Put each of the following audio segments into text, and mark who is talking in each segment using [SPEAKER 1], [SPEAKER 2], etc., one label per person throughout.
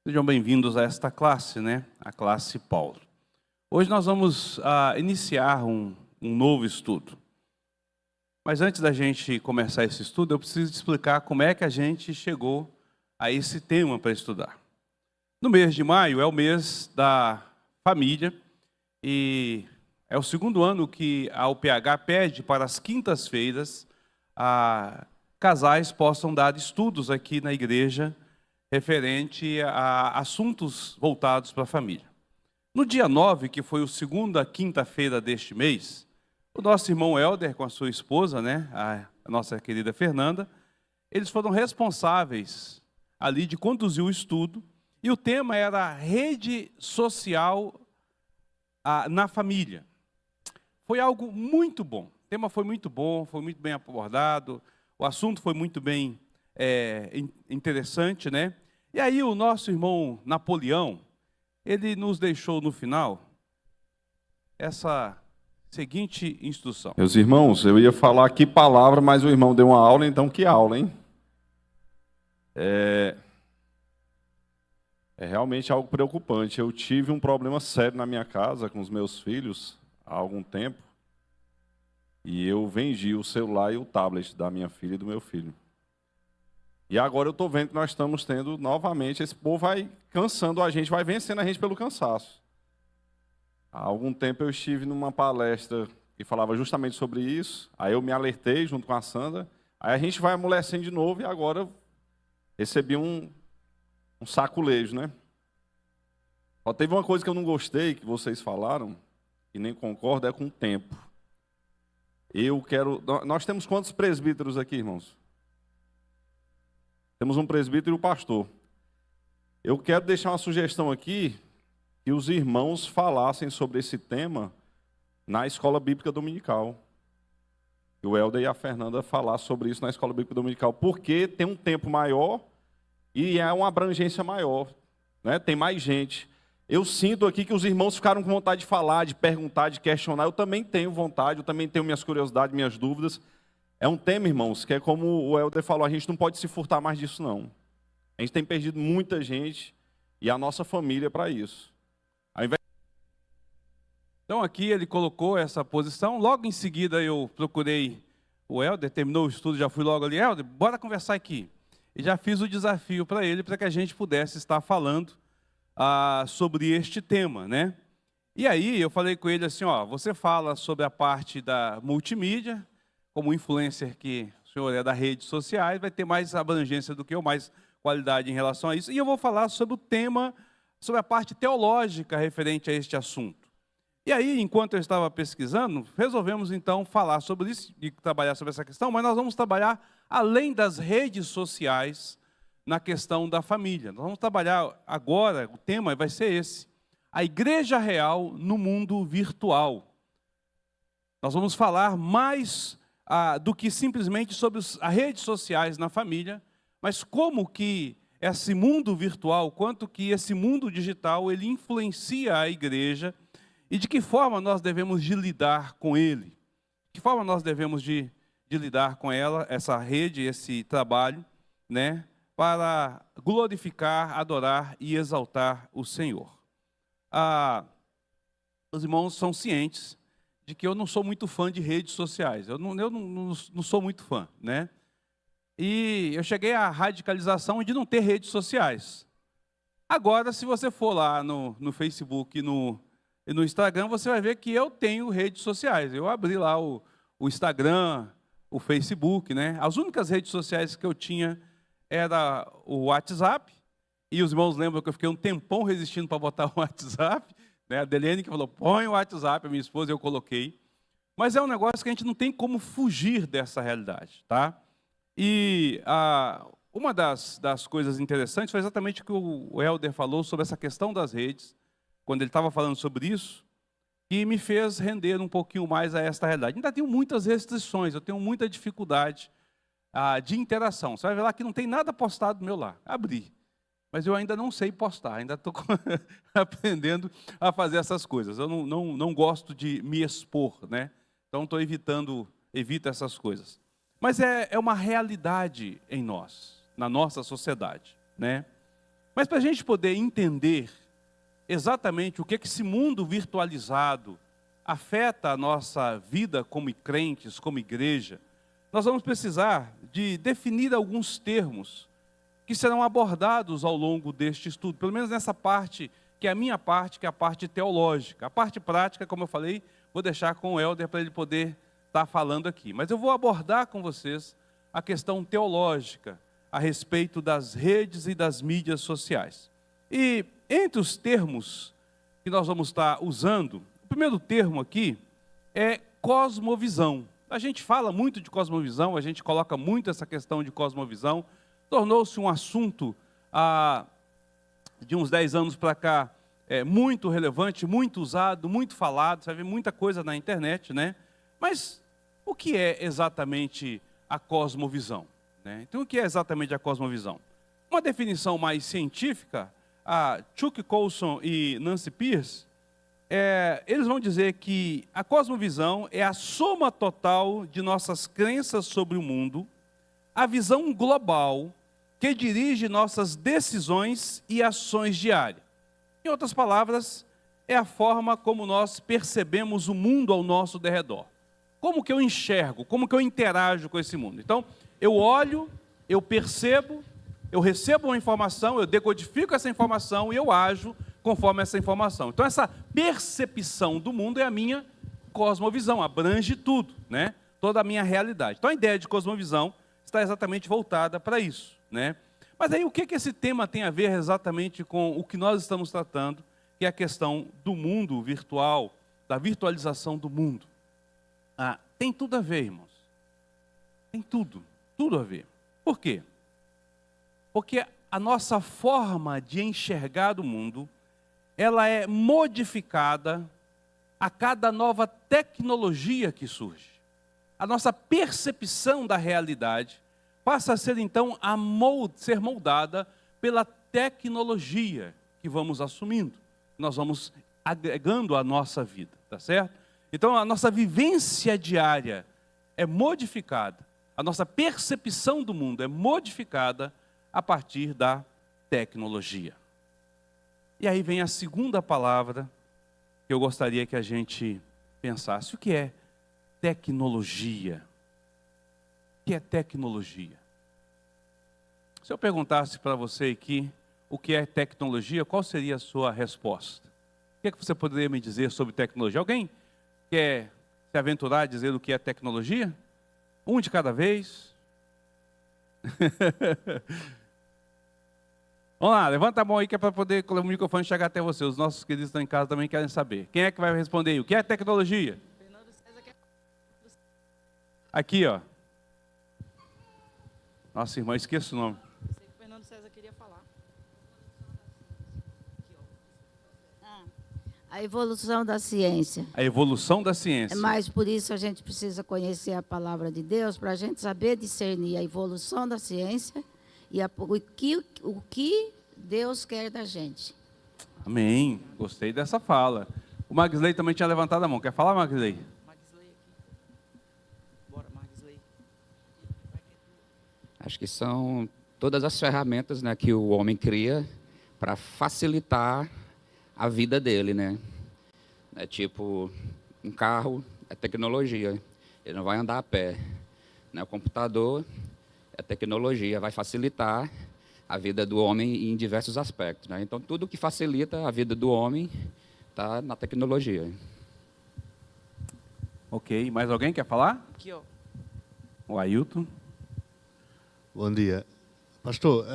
[SPEAKER 1] Sejam bem-vindos a esta classe, a classe Paulo. Hoje nós vamos iniciar um novo estudo. Mas antes da gente começar esse estudo, eu preciso te explicar como é que a gente chegou a esse tema para estudar. No mês de maio é o mês da família e é o segundo ano que a UPH pede para as quintas-feiras casais possam dar estudos aqui na igreja referente a assuntos voltados para a família. No dia 9, que foi a segunda quinta-feira deste mês, o nosso irmão Helder, com a sua esposa, a nossa querida Fernanda, eles foram responsáveis ali de conduzir o estudo, e o tema era a rede social na família. Foi algo muito bom, o tema foi muito bom, foi muito bem abordado, o assunto foi muito bem interessante, E aí o nosso irmão Napoleão, ele nos deixou no final essa seguinte instrução.
[SPEAKER 2] Meus irmãos, eu ia falar que palavra, mas o irmão deu uma aula, então que aula, hein? É realmente algo preocupante. Eu tive um problema sério na minha casa com os meus filhos há algum tempo, e eu vendi o celular e o tablet da minha filha e do meu filho. E agora eu estou vendo que nós estamos tendo novamente, esse povo vai cansando a gente, vai vencendo a gente pelo cansaço. Há algum tempo eu estive numa palestra que falava justamente sobre isso, aí eu me alertei junto com a Sandra, aí a gente vai amolecendo de novo e agora eu recebi um saculejo, Só teve uma coisa que eu não gostei, que vocês falaram, e nem concordo, é com o tempo. Nós temos quantos presbíteros aqui, irmãos? Temos um presbítero e um pastor. Eu quero deixar uma sugestão aqui, que os irmãos falassem sobre esse tema na escola bíblica dominical. E o Helder e a Fernanda falar sobre isso na escola bíblica dominical, porque tem um tempo maior e é uma abrangência maior, Tem mais gente. Eu sinto aqui que os irmãos ficaram com vontade de falar, de perguntar, de questionar. Eu também tenho vontade, eu também tenho minhas curiosidades, minhas dúvidas. É um tema, irmãos, que é como o Helder falou, a gente não pode se furtar mais disso, não. A gente tem perdido muita gente e a nossa família para isso.
[SPEAKER 1] Então aqui ele colocou essa posição, logo em seguida eu procurei o Helder, terminou o estudo, já fui logo ali, Helder, bora conversar aqui. E já fiz o desafio para ele, para que a gente pudesse estar falando sobre este tema, E aí eu falei com ele assim, você fala sobre a parte da multimídia, como influencer que o senhor é das redes sociais, vai ter mais abrangência do que eu, mais qualidade em relação a isso. E eu vou falar sobre o tema, sobre a parte teológica referente a este assunto. E aí, enquanto eu estava pesquisando, resolvemos então falar sobre isso e trabalhar sobre essa questão, mas nós vamos trabalhar além das redes sociais na questão da família. Nós vamos trabalhar agora, o tema vai ser esse, a igreja real no mundo virtual. Nós vamos falar mais do que simplesmente sobre as redes sociais na família, mas como que esse mundo virtual, quanto que esse mundo digital, ele influencia a igreja e de que forma nós devemos de lidar com ele. De que forma nós devemos de lidar com ela, essa rede, esse trabalho, para glorificar, adorar e exaltar o Senhor. Os irmãos são cientes de que eu não sou muito fã de redes sociais. Eu não sou muito fã, E eu cheguei à radicalização de não ter redes sociais. Agora, se você for lá no Facebook e no Instagram, você vai ver que eu tenho redes sociais. Eu abri lá o Instagram, o Facebook, As únicas redes sociais que eu tinha era o WhatsApp, e os irmãos lembram que eu fiquei um tempão resistindo para botar o WhatsApp, A Delene que falou, põe o WhatsApp, a minha esposa, eu coloquei. Mas é um negócio que a gente não tem como fugir dessa realidade, E uma das coisas interessantes foi exatamente o que o Helder falou sobre essa questão das redes, quando ele estava falando sobre isso, que me fez render um pouquinho mais a esta realidade. Ainda tenho muitas restrições, eu tenho muita dificuldade de interação. Você vai ver lá que não tem nada postado meu lá. Abri. Mas eu ainda não sei postar, ainda estou aprendendo a fazer essas coisas. Eu não gosto de me expor, Então estou evito essas coisas. Mas é uma realidade em nós, na nossa sociedade, Mas para a gente poder entender exatamente o que esse mundo virtualizado afeta a nossa vida como crentes, como igreja, nós vamos precisar de definir alguns termos que serão abordados ao longo deste estudo, pelo menos nessa parte, que é a minha parte, que é a parte teológica. A parte prática, como eu falei, vou deixar com o Helder para ele poder estar falando aqui. Mas eu vou abordar com vocês a questão teológica a respeito das redes e das mídias sociais. E entre os termos que nós vamos estar usando, o primeiro termo aqui é cosmovisão. A gente fala muito de cosmovisão, a gente coloca muito essa questão de cosmovisão, tornou-se um assunto de uns 10 anos para cá muito relevante, muito usado, muito falado, você vê muita coisa na internet, né? Mas o que é exatamente a cosmovisão? Né? Então, o que é exatamente a cosmovisão? Uma definição mais científica, a Chuck Colson e Nancy Pierce, eles vão dizer que a cosmovisão é a soma total de nossas crenças sobre o mundo, a visão global que dirige nossas decisões e ações diárias. Em outras palavras, é a forma como nós percebemos o mundo ao nosso derredor. Como que eu enxergo, como que eu interajo com esse mundo? Então, eu olho, eu percebo, eu recebo uma informação, eu decodifico essa informação e eu ajo conforme essa informação. Então, essa percepção do mundo é a minha cosmovisão, abrange tudo, né? Toda a minha realidade. Então, a ideia de cosmovisão está exatamente voltada para isso, né? Mas aí, o que esse tema tem a ver exatamente com o que nós estamos tratando, que é a questão do mundo virtual, da virtualização do mundo? Tem tudo a ver, irmãos. Tem tudo a ver. Por quê? Porque a nossa forma de enxergar o mundo, ela é modificada a cada nova tecnologia que surge. A nossa percepção da realidade passa a ser, então, ser moldada pela tecnologia que vamos assumindo. Nós vamos agregando à nossa vida, tá certo? Então, a nossa vivência diária é modificada, a nossa percepção do mundo é modificada a partir da tecnologia. E aí vem a segunda palavra que eu gostaria que a gente pensasse. O que é tecnologia? O que é tecnologia? Se eu perguntasse para você aqui o que é tecnologia, qual seria a sua resposta? O que é que você poderia me dizer sobre tecnologia? Alguém quer se aventurar a dizer o que é tecnologia? Um de cada vez. Vamos lá, levanta a mão aí que é para poder o microfone chegar até você. Os nossos queridos estão em casa também querem saber. Quem é que vai responder aí? O que é tecnologia? Aqui, ó. Nossa, irmã, esqueça o nome.
[SPEAKER 3] Eu sei que o Fernando César queria falar.
[SPEAKER 4] A evolução da ciência.
[SPEAKER 1] A evolução da ciência.
[SPEAKER 4] Mas por isso a gente precisa conhecer a palavra de Deus para a gente saber discernir a evolução da ciência e o que Deus quer da gente.
[SPEAKER 1] Amém. Gostei dessa fala. O Magsley também tinha levantado a mão. Quer falar, Magsley?
[SPEAKER 3] Magsley aqui. Bora, Magsley.
[SPEAKER 5] Acho que são todas as ferramentas, né, que o homem cria para facilitar a vida dele, né? É tipo, um carro é tecnologia, ele não vai andar a pé. Né? O computador é tecnologia, vai facilitar a vida do homem em diversos aspectos. Né? Então, tudo que facilita a vida do homem está na tecnologia.
[SPEAKER 1] Ok, mais alguém quer falar?
[SPEAKER 3] Aqui, ó.
[SPEAKER 1] O Ailton.
[SPEAKER 6] Bom dia. Pastor,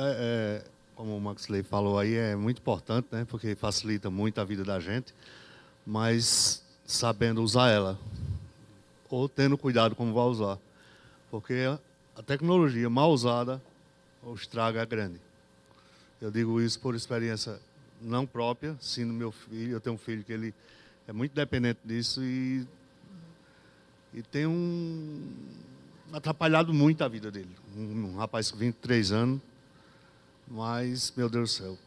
[SPEAKER 6] como o Maxley falou aí, é muito importante, né? Porque facilita muito a vida da gente, mas sabendo usar ela, ou tendo cuidado como vai usar. Porque a tecnologia mal usada, o estrago é grande. Eu digo isso por experiência não própria, sim do meu filho. Eu tenho um filho que ele é muito dependente disso e tem atrapalhado muito a vida dele. Um rapaz com 23 anos, mas, meu Deus do céu,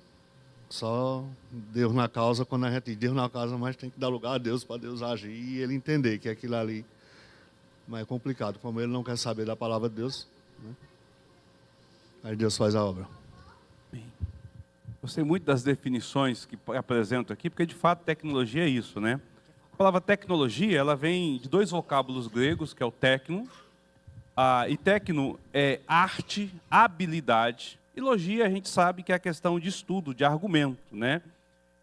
[SPEAKER 6] só Deus na causa. Quando a gente diz Deus na causa, mas tem que dar lugar a Deus para Deus agir e ele entender que aquilo ali é complicado. Como ele não quer saber da palavra de Deus, né? Aí Deus faz a obra.
[SPEAKER 1] Bem. Gostei muito das definições que apresento aqui, porque de fato tecnologia é isso, né? A palavra tecnologia, ela vem de dois vocábulos gregos, que é o tecno, e tecno é arte, habilidade, e logia a gente sabe que é a questão de estudo, de argumento, né?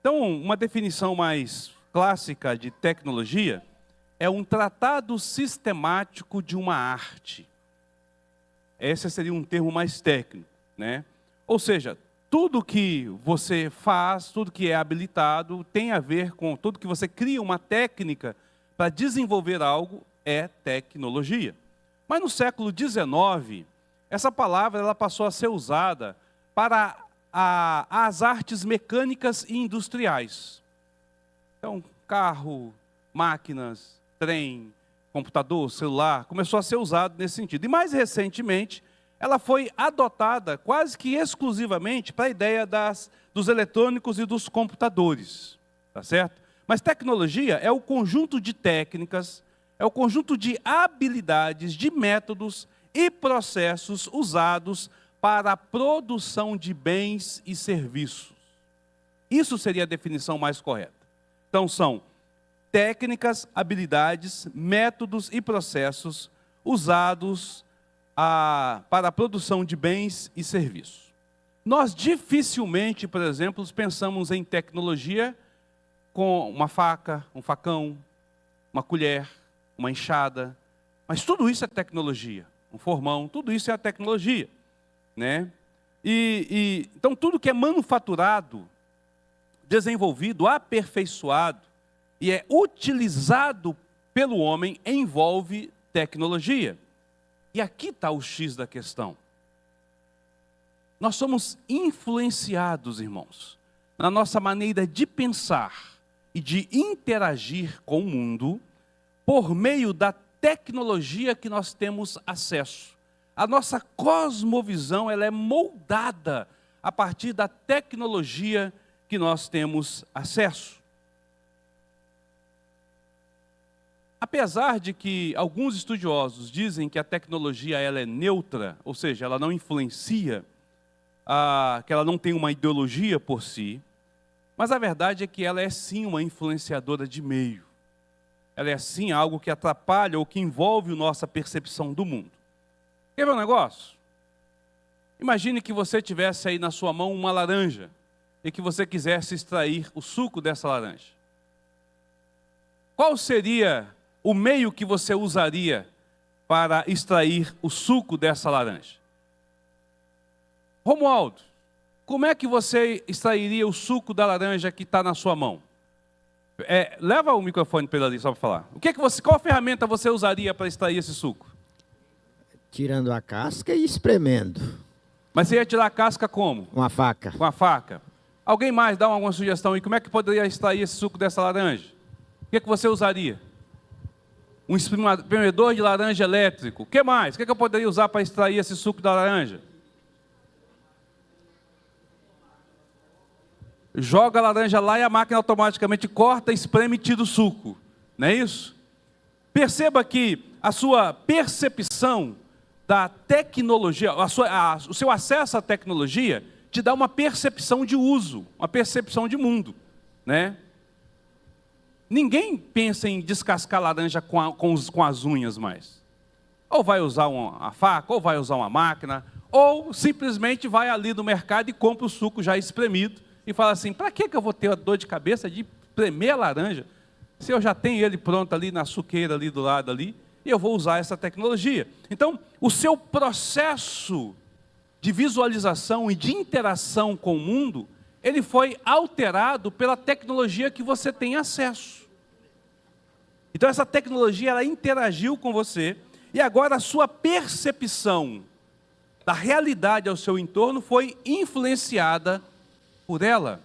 [SPEAKER 1] Então, uma definição mais clássica de tecnologia é um tratado sistemático de uma arte. Esse seria um termo mais técnico, né? Ou seja, tudo que você faz, tudo que é habilitado, tem a ver com tudo que você cria uma técnica para desenvolver algo, é tecnologia. Mas no século XIX, essa palavra ela passou a ser usada para as artes mecânicas e industriais. Então, carro, máquinas, trem, computador, celular, começou a ser usado nesse sentido. E mais recentemente, ela foi adotada quase que exclusivamente para a ideia dos eletrônicos e dos computadores, tá certo? Mas tecnologia é o conjunto de técnicas, é o conjunto de habilidades, de métodos e processos usados para a produção de bens e serviços. Isso seria a definição mais correta. Então são técnicas, habilidades, métodos e processos usados para a produção de bens e serviços. Nós dificilmente, por exemplo, pensamos em tecnologia com uma faca, um facão, uma colher, uma enxada, mas tudo isso é tecnologia. Um formão, tudo isso é a tecnologia, né? Então tudo que é manufaturado, desenvolvido, aperfeiçoado e é utilizado pelo homem envolve tecnologia. E aqui está o X da questão. Nós somos influenciados, irmãos, na nossa maneira de pensar e de interagir com o mundo por meio da tecnologia que nós temos acesso. A nossa cosmovisão ela é moldada a partir da tecnologia que nós temos acesso. Apesar de que alguns estudiosos dizem que a tecnologia ela é neutra, ou seja, ela não influencia, que ela não tem uma ideologia por si, mas a verdade é que ela é sim uma influenciadora de meio. Ela é sim algo que atrapalha ou que envolve a nossa percepção do mundo. Quer ver um negócio? Imagine que você tivesse aí na sua mão uma laranja e que você quisesse extrair o suco dessa laranja. Qual seria o meio que você usaria para extrair o suco dessa laranja? Romualdo, como é que você extrairia o suco da laranja que está na sua mão? Leva o microfone para ele ali só para falar. Qual ferramenta você usaria para extrair esse suco?
[SPEAKER 7] Tirando a casca e espremendo.
[SPEAKER 1] Mas você ia tirar a casca como?
[SPEAKER 7] Com a faca.
[SPEAKER 1] Com a faca. Alguém mais dá alguma sugestão aí? Como é que poderia extrair esse suco dessa laranja? O que você usaria? Um espremedor de laranja elétrico. O que mais? O que eu poderia usar para extrair esse suco da laranja? Joga a laranja lá e a máquina automaticamente corta, espreme e tira o suco. Não é isso? Perceba que a sua percepção da tecnologia, o seu acesso à tecnologia, te dá uma percepção de uso, uma percepção de mundo, né? Ninguém pensa em descascar laranja com as unhas mais. Ou vai usar a faca, ou vai usar uma máquina, ou simplesmente vai ali no mercado e compra o suco já espremido e fala assim, para que eu vou ter a dor de cabeça de espremer a laranja, se eu já tenho ele pronto ali na suqueira ali do lado ali, e eu vou usar essa tecnologia. Então, o seu processo de visualização e de interação com o mundo, ele foi alterado pela tecnologia que você tem acesso. Então essa tecnologia, ela interagiu com você, e agora a sua percepção da realidade ao seu entorno foi influenciada por ela.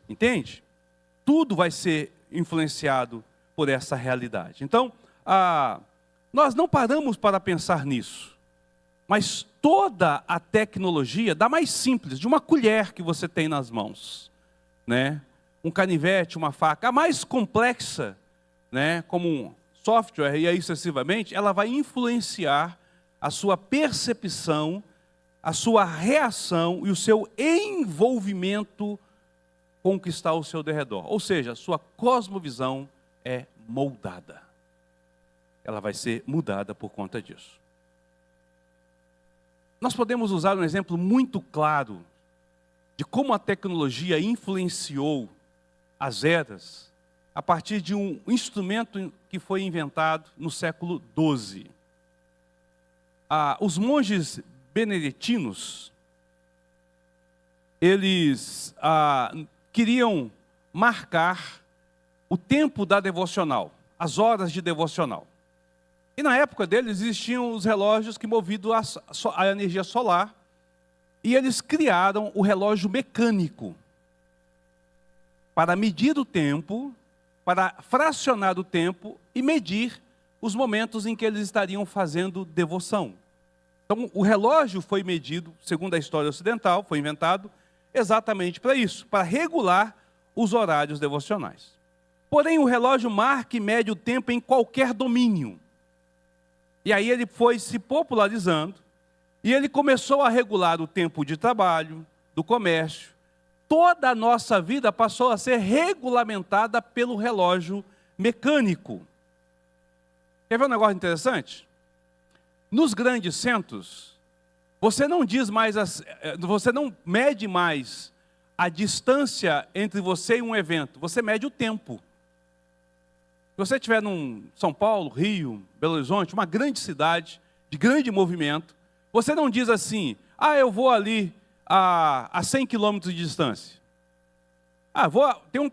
[SPEAKER 1] Entende? Tudo vai ser influenciado por essa realidade. Então, nós não paramos para pensar nisso. Mas toda a tecnologia, da mais simples, de uma colher que você tem nas mãos, né? Um canivete, uma faca, a mais complexa, né? Como um software e aí sucessivamente, ela vai influenciar a sua percepção a sua reação e o seu envolvimento com o que está ao seu derredor. Ou seja, a sua cosmovisão é moldada. Ela vai ser mudada por conta disso. Nós podemos usar um exemplo muito claro de como a tecnologia influenciou as eras a partir de um instrumento que foi inventado no século XII. Os monges beneditinos, eles queriam marcar o tempo da devocional, as horas de devocional. E na época deles existiam os relógios que movidos a energia solar, e eles criaram o relógio mecânico para medir o tempo, para fracionar o tempo e medir os momentos em que eles estariam fazendo devoção. Então, o relógio foi medido, segundo a história ocidental, foi inventado exatamente para isso, para regular os horários devocionais. Porém, o relógio marca e mede o tempo em qualquer domínio. E aí ele foi se popularizando, e ele começou a regular o tempo de trabalho, do comércio. Toda a nossa vida passou a ser regulamentada pelo relógio mecânico. Quer ver um negócio interessante? Nos grandes centros, você não mede mais a distância entre você e um evento, você mede o tempo. Se você estiver em São Paulo, Rio, Belo Horizonte, uma grande cidade, de grande movimento, você não diz assim, eu vou ali a 100 quilômetros de distância.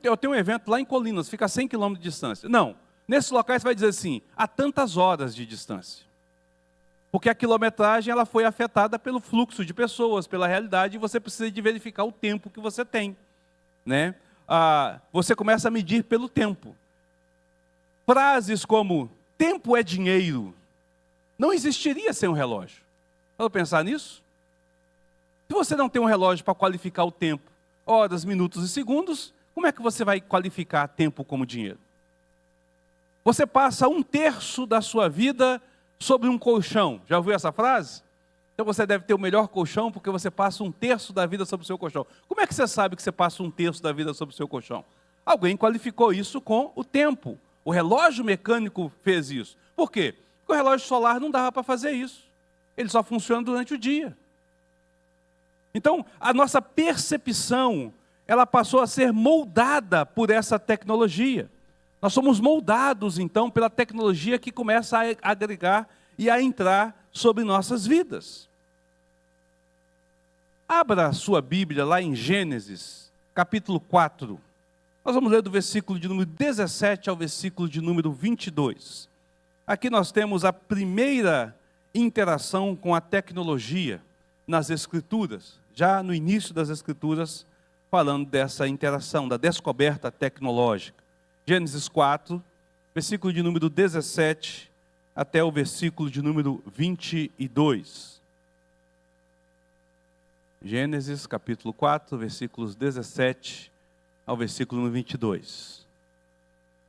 [SPEAKER 1] Eu tenho um evento lá em Colinas, fica a 100 quilômetros de distância. Não, nesses locais você vai dizer assim, há tantas horas de distância. Porque a quilometragem ela foi afetada pelo fluxo de pessoas, pela realidade, e você precisa de verificar o tempo que você tem. Né? Você começa a medir pelo tempo. Frases como, tempo é dinheiro, não existiria sem um relógio. Vamos pensar nisso? Se você não tem um relógio para qualificar o tempo, horas, minutos e segundos, como é que você vai qualificar tempo como dinheiro? Você passa 1/3 da sua vida sobre um colchão. Já ouviu essa frase? Então você deve ter o melhor colchão porque você passa 1/3 da vida sobre o seu colchão. Como é que você sabe que você passa 1/3 da vida sobre o seu colchão? Alguém qualificou isso com o tempo. O relógio mecânico fez isso. Por quê? Porque o relógio solar não dava para fazer isso. Ele só funciona durante o dia. Então, a nossa percepção, ela passou a ser moldada por essa tecnologia. Nós somos moldados, então, pela tecnologia que começa a agregar e a entrar sobre nossas vidas. Abra a sua Bíblia lá em Gênesis, capítulo 4. Nós vamos ler do versículo de número 17 ao versículo de número 22. Aqui nós temos a primeira interação com a tecnologia nas Escrituras, já no início das Escrituras, falando dessa interação, da descoberta tecnológica. Gênesis 4, versículo de número 17 até o versículo de número 22. Gênesis capítulo 4, versículos 17 ao versículo número 22.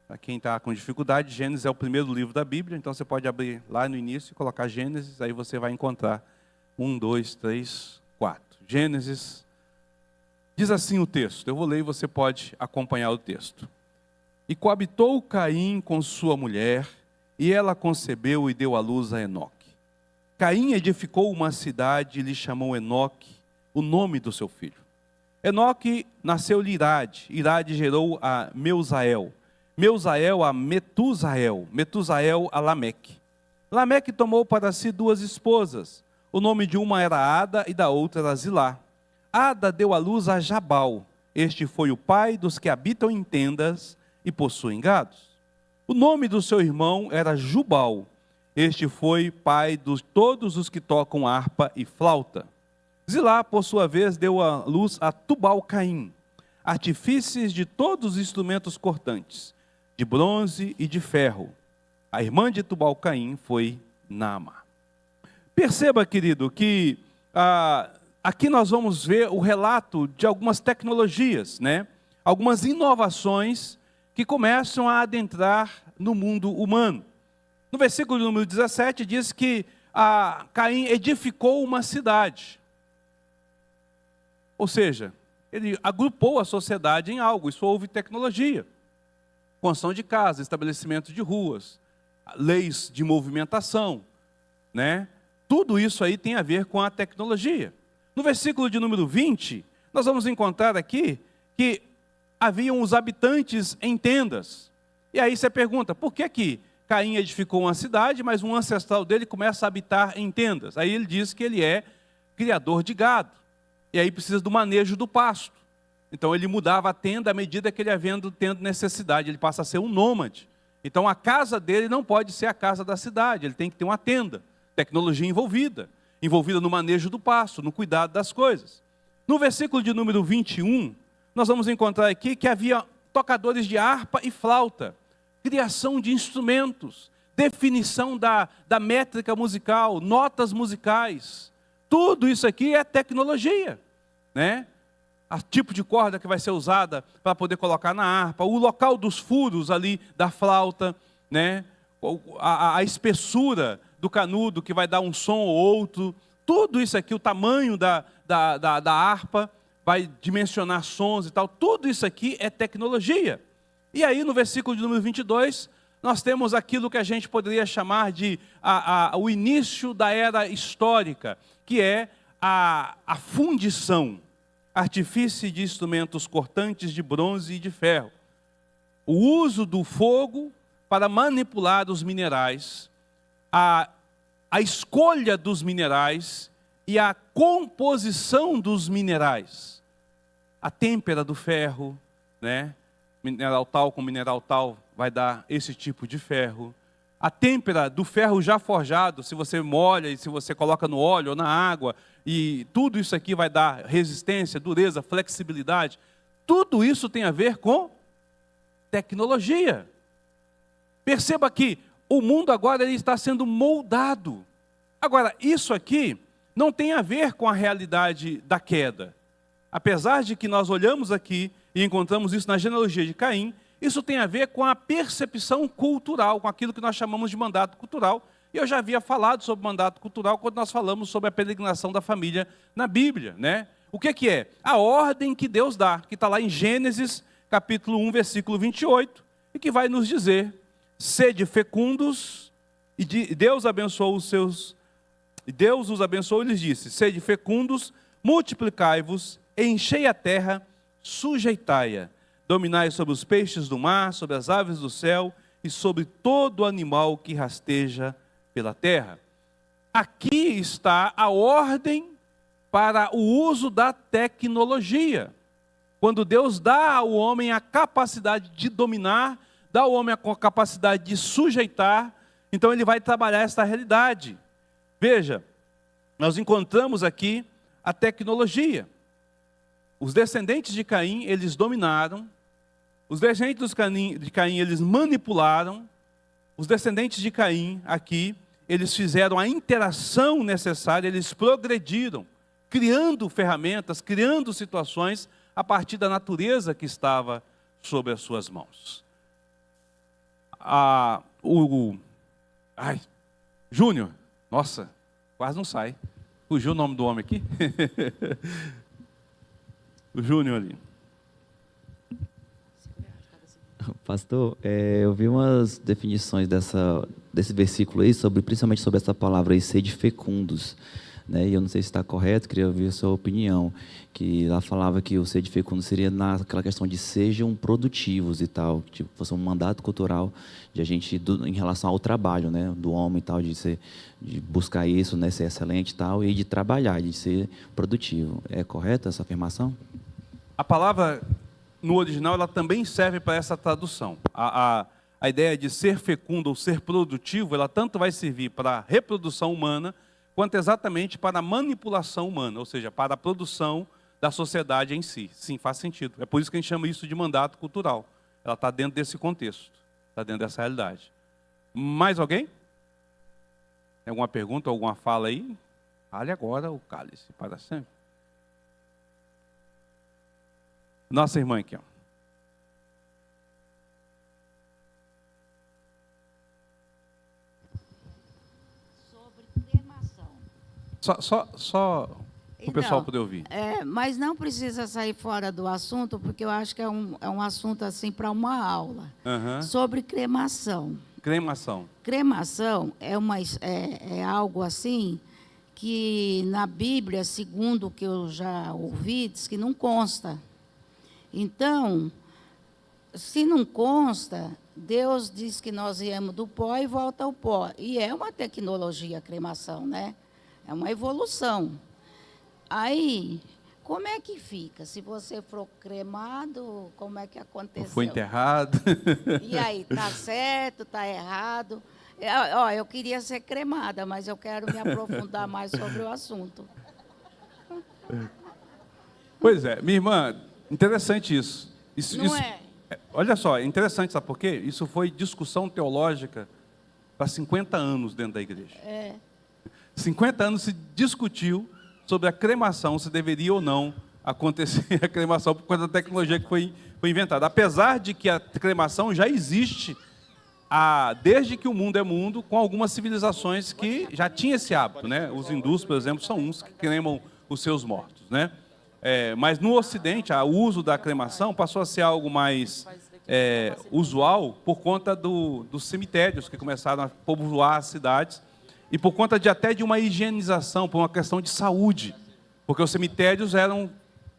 [SPEAKER 1] Para quem está com dificuldade, Gênesis é o primeiro livro da Bíblia, então você pode abrir lá no início e colocar Gênesis, aí você vai encontrar 1, 2, 3, 4. Gênesis, diz assim o texto, eu vou ler e você pode acompanhar o texto. E coabitou Caim com sua mulher, e ela concebeu e deu à luz a Enoque. Caim edificou uma cidade e lhe chamou Enoque, o nome do seu filho. Enoque nasceu-lhe Irade, Irade gerou a Meusael, Meusael a Metusael, Metusael a Lameque. Lameque tomou para si 2 esposas, o nome de uma era Ada e da outra era Zilá. Ada deu à luz a Jabal, este foi o pai dos que habitam em tendas e possuem gados. O nome do seu irmão era Jubal, este foi pai de todos os que tocam harpa e flauta. Zilá, por sua vez, deu à luz a Tubal-Caim, artífices de todos os instrumentos cortantes, de bronze e de ferro. A irmã de Tubal-Caim foi Naama. Perceba, querido, que aqui nós vamos ver o relato de algumas tecnologias, né? Algumas inovações que começam a adentrar no mundo humano. No versículo número 17 diz que Caim edificou uma cidade. Ou seja, ele agrupou a sociedade em algo. Isso houve tecnologia. Construção de casas, estabelecimento de ruas, leis de movimentação, né? Tudo isso aí tem a ver com a tecnologia. No versículo de número 20, nós vamos encontrar aqui que haviam os habitantes em tendas. E aí você pergunta, por que que Caim edificou uma cidade, mas um ancestral dele começa a habitar em tendas? Aí ele diz que ele é criador de gado. E aí precisa do manejo do pasto. Então ele mudava a tenda à medida que ele ia tendo necessidade. Ele passa a ser um nômade. Então a casa dele não pode ser a casa da cidade. Ele tem que ter uma tenda. Tecnologia envolvida no manejo do pasto, no cuidado das coisas. No versículo de número 21, nós vamos encontrar aqui que havia tocadores de harpa e flauta, criação de instrumentos, definição da métrica musical, notas musicais. Tudo isso aqui é tecnologia, né? O tipo de corda que vai ser usada para poder colocar na harpa, o local dos furos ali da flauta, né? A espessura do canudo que vai dar um som ou outro, tudo isso aqui, o tamanho da harpa, vai dimensionar sons e tal, tudo isso aqui é tecnologia. E aí no versículo de número 22, nós temos aquilo que a gente poderia chamar de o início da era histórica, que é a fundição, artifício de instrumentos cortantes de bronze e de ferro. O uso do fogo para manipular os minerais, a escolha dos minerais e a composição dos minerais. A têmpera do ferro, né? Mineral tal com mineral tal vai dar esse tipo de ferro. A têmpera do ferro já forjado, se você molha e se você coloca no óleo ou na água, e tudo isso aqui vai dar resistência, dureza, flexibilidade. Tudo isso tem a ver com tecnologia. Perceba que o mundo agora ele está sendo moldado. Agora, isso aqui não tem a ver com a realidade da queda. Apesar de que nós olhamos aqui e encontramos isso na genealogia de Caim, isso tem a ver com a percepção cultural, com aquilo que nós chamamos de mandato cultural. E eu já havia falado sobre mandato cultural quando nós falamos sobre a peregrinação da família na Bíblia, né? O que é? A ordem que Deus dá, que está lá em Gênesis, capítulo 1, versículo 28, e que vai nos dizer: sede fecundos, e Deus abençoou os seus... Deus os abençoou e lhes disse: sede fecundos, multiplicai-vos, enchei a terra, sujeitai-a, dominai sobre os peixes do mar, sobre as aves do céu e sobre todo animal que rasteja pela terra. Aqui está a ordem para o uso da tecnologia. Quando Deus dá ao homem a capacidade de dominar, dá ao homem a capacidade de sujeitar, então ele vai trabalhar esta realidade. Veja, nós encontramos aqui a tecnologia. Os descendentes de Caim, eles dominaram. Os descendentes de Caim, eles manipularam. Os descendentes de Caim, aqui, eles fizeram a interação necessária, eles progrediram, criando ferramentas, criando situações a partir da natureza que estava sobre as suas mãos. Júnior, nossa, quase não sai. Fugiu o nome do homem aqui? O Júnior ali.
[SPEAKER 8] Pastor, eu vi umas definições desse versículo aí, principalmente sobre essa palavra aí, sede fecundos. Né? E eu não sei se está correto, queria ouvir a sua opinião. Que lá falava que o sede fecundo seria naquela questão de sejam produtivos e tal, tipo, fosse um mandato cultural de a gente, em relação ao trabalho, né, do homem e tal, de buscar isso, né, ser excelente e tal, e de trabalhar, de ser produtivo. É correta essa afirmação?
[SPEAKER 1] A palavra, no original, ela também serve para essa tradução. A ideia de ser fecundo ou ser produtivo, ela tanto vai servir para a reprodução humana, quanto exatamente para a manipulação humana, ou seja, para a produção da sociedade em si. Sim, faz sentido. É por isso que a gente chama isso de mandato cultural. Ela está dentro desse contexto, está dentro dessa realidade. Mais alguém? Tem alguma pergunta, alguma fala aí? Fale agora o cálice para sempre. Nossa irmã aqui, ó.
[SPEAKER 4] Sobre cremação.
[SPEAKER 1] Só para o pessoal poder ouvir.
[SPEAKER 4] Mas não precisa sair fora do assunto, porque eu acho que é um assunto assim para uma aula.
[SPEAKER 1] Aham.
[SPEAKER 4] Sobre cremação.
[SPEAKER 1] Cremação.
[SPEAKER 4] Cremação é algo assim que na Bíblia, segundo o que eu já ouvi, diz que não consta. Então, se não consta, Deus diz que nós viemos do pó e volta ao pó. E é uma tecnologia a cremação, né? É uma evolução. Aí, como é que fica? Se você for cremado, como é que aconteceu?
[SPEAKER 1] Foi enterrado.
[SPEAKER 4] E aí, está certo, está errado? Eu queria ser cremada, mas eu quero me aprofundar mais sobre o assunto.
[SPEAKER 1] Pois é, minha irmã, interessante isso.
[SPEAKER 4] Não é?
[SPEAKER 1] Olha só, é interessante, sabe por quê? Isso foi discussão teológica para 50 anos dentro da igreja. 50 anos se discutiu sobre a cremação, se deveria ou não acontecer a cremação por conta da tecnologia que foi inventada. Apesar de que a cremação já existe desde que o mundo é mundo, com algumas civilizações que já tinham esse hábito, né? Os hindus, por exemplo, são uns que cremam os seus mortos, né? Mas no Ocidente, o uso da cremação passou a ser algo mais usual por conta dos cemitérios que começaram a povoar as cidades e por conta até de uma higienização, por uma questão de saúde, porque os cemitérios eram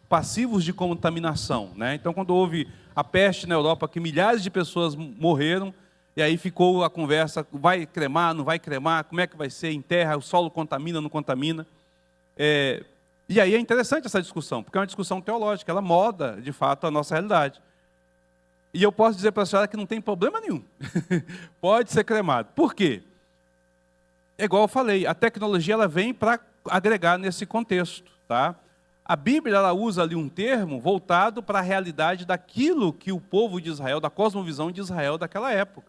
[SPEAKER 1] passivos de contaminação, né? Então, quando houve a peste na Europa, que milhares de pessoas morreram, e aí ficou a conversa, vai cremar, não vai cremar, como é que vai ser, enterra, o solo contamina, não contamina. E aí é interessante essa discussão, porque é uma discussão teológica, ela molda, de fato, a nossa realidade. E eu posso dizer para a senhora que não tem problema nenhum. Pode ser cremado. Por quê? É igual eu falei, a tecnologia ela vem para agregar nesse contexto, tá? A Bíblia ela usa ali um termo voltado para a realidade daquilo que o povo de Israel, da cosmovisão de Israel daquela época,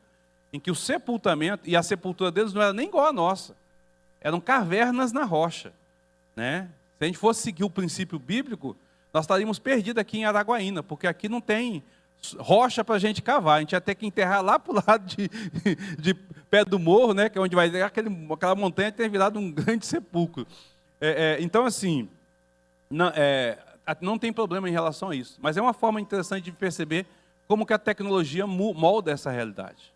[SPEAKER 1] em que o sepultamento e a sepultura deles não era nem igual a nossa, eram cavernas na rocha, né? Se a gente fosse seguir o princípio bíblico, nós estaríamos perdidos aqui em Araguaína, porque aqui não tem rocha para a gente cavar, a gente ia ter que enterrar lá para o lado de pé do morro, né? Que é onde vai aquela montanha ter virado um grande sepulcro. Então, assim, não tem problema em relação a isso, mas é uma forma interessante de perceber como que a tecnologia molda essa realidade.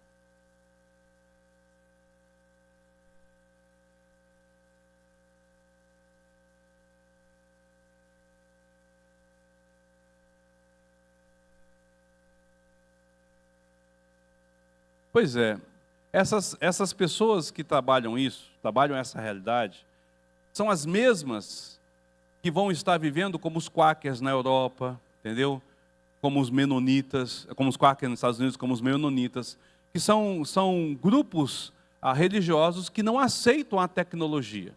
[SPEAKER 1] Pois é, essas pessoas que trabalham essa realidade, são as mesmas que vão estar vivendo como os quakers na Europa, entendeu? Como os menonitas, como os quakers nos Estados Unidos, como os menonitas, que são grupos religiosos que não aceitam a tecnologia,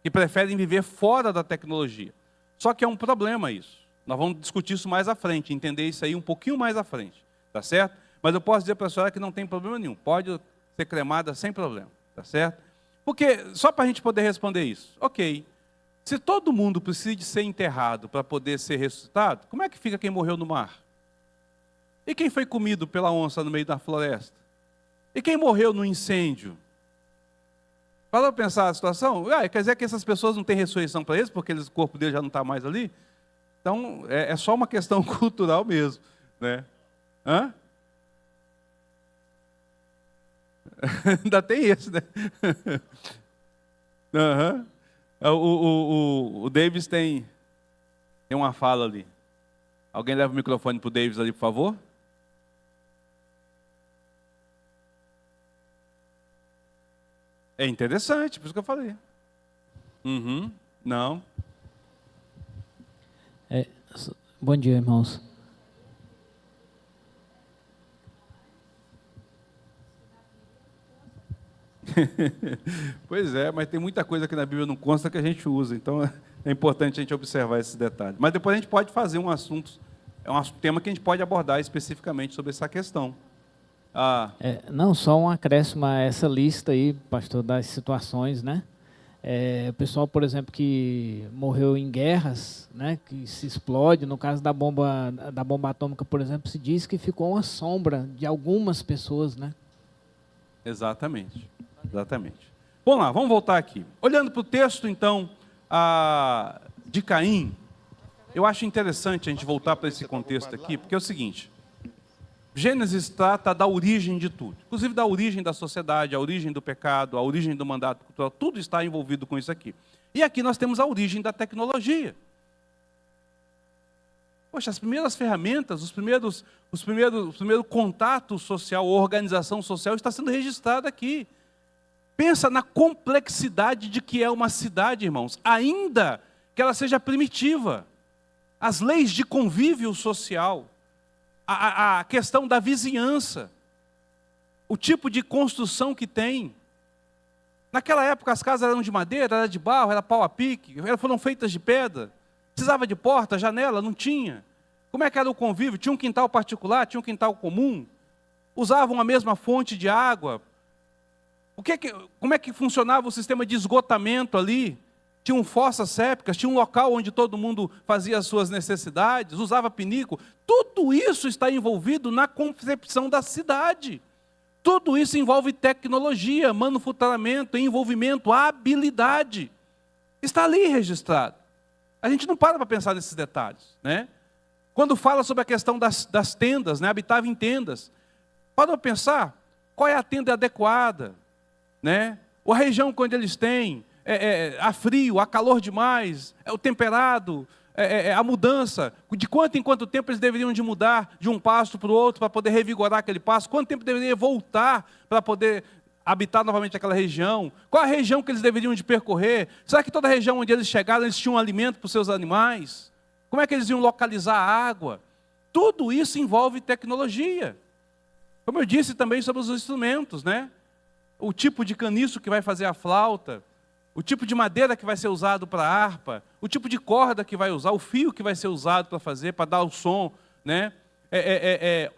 [SPEAKER 1] que preferem viver fora da tecnologia. Só que é um problema isso. Nós vamos discutir isso mais à frente, entender isso aí um pouquinho mais à frente, tá certo? Mas eu posso dizer para a senhora que não tem problema nenhum. Pode ser cremada sem problema, tá certo? Porque, só para a gente poder responder isso, ok, se todo mundo precisa de ser enterrado para poder ser ressuscitado, como é que fica quem morreu no mar? E quem foi comido pela onça no meio da floresta? E quem morreu no incêndio? Para pensar a situação, quer dizer que essas pessoas não têm ressurreição para eles, porque o corpo deles já não está mais ali? Então, é só uma questão cultural mesmo, né? Hã? Ainda tem esse, né? Uhum. O Davis tem uma fala ali. Alguém leva o microfone para o Davis ali, por favor? É interessante, por isso que eu falei. Uhum. Não.
[SPEAKER 9] Bom dia, irmãos.
[SPEAKER 1] Pois é, mas tem muita coisa que na Bíblia não consta que a gente usa, então é importante a gente observar esses detalhes. Mas depois a gente pode fazer um tema que a gente pode abordar especificamente sobre essa questão.
[SPEAKER 9] Não, só um acréscimo a essa lista aí, pastor, das situações, né? O pessoal, por exemplo, que morreu em guerras, né, que se explode, no caso da bomba atômica, por exemplo, se diz que ficou uma sombra de algumas pessoas, né?
[SPEAKER 1] Exatamente. Vamos lá, vamos voltar aqui. Olhando para o texto, então, de Caim, eu acho interessante a gente voltar para esse contexto aqui, porque é o seguinte, Gênesis trata da origem de tudo, inclusive da origem da sociedade, a origem do pecado, a origem do mandato cultural, tudo está envolvido com isso aqui. E aqui nós temos a origem da tecnologia. Poxa, as primeiras ferramentas, os primeiros contato social, organização social está sendo registrado aqui. Pensa na complexidade de que é uma cidade, irmãos, ainda que ela seja primitiva. As leis de convívio social, a questão da vizinhança, o tipo de construção que tem. Naquela época as casas eram de madeira, era de barro, era pau a pique, foram feitas de pedra. Precisava de porta, janela, não tinha. Como é que era o convívio? Tinha um quintal particular, tinha um quintal comum. Usavam a mesma fonte de água. Como é que funcionava o sistema de esgotamento ali? Tinham fossas sépticas, tinha um local onde todo mundo fazia as suas necessidades, usava pinico. Tudo isso está envolvido na concepção da cidade. Tudo isso envolve tecnologia, manufaturamento, envolvimento, habilidade. Está ali registrado. A gente não para pensar nesses detalhes, né? Quando fala sobre a questão das tendas, né? Habitava em tendas. Para pensar, qual é a tenda adequada, né? A região onde eles têm, há frio, há calor demais, o temperado, a mudança, de quanto em quanto tempo eles deveriam de mudar de um pasto para o outro para poder revigorar aquele pasto, quanto tempo deveria voltar para poder habitar novamente aquela região, qual a região que eles deveriam de percorrer, será que toda a região onde eles chegaram eles tinham alimento para os seus animais, como é que eles iam localizar a água, tudo isso envolve tecnologia, como eu disse também sobre os instrumentos, né? O tipo de caniço que vai fazer a flauta, o tipo de madeira que vai ser usado para a harpa, o tipo de corda que vai usar, o fio que vai ser usado para fazer, para dar o som, né?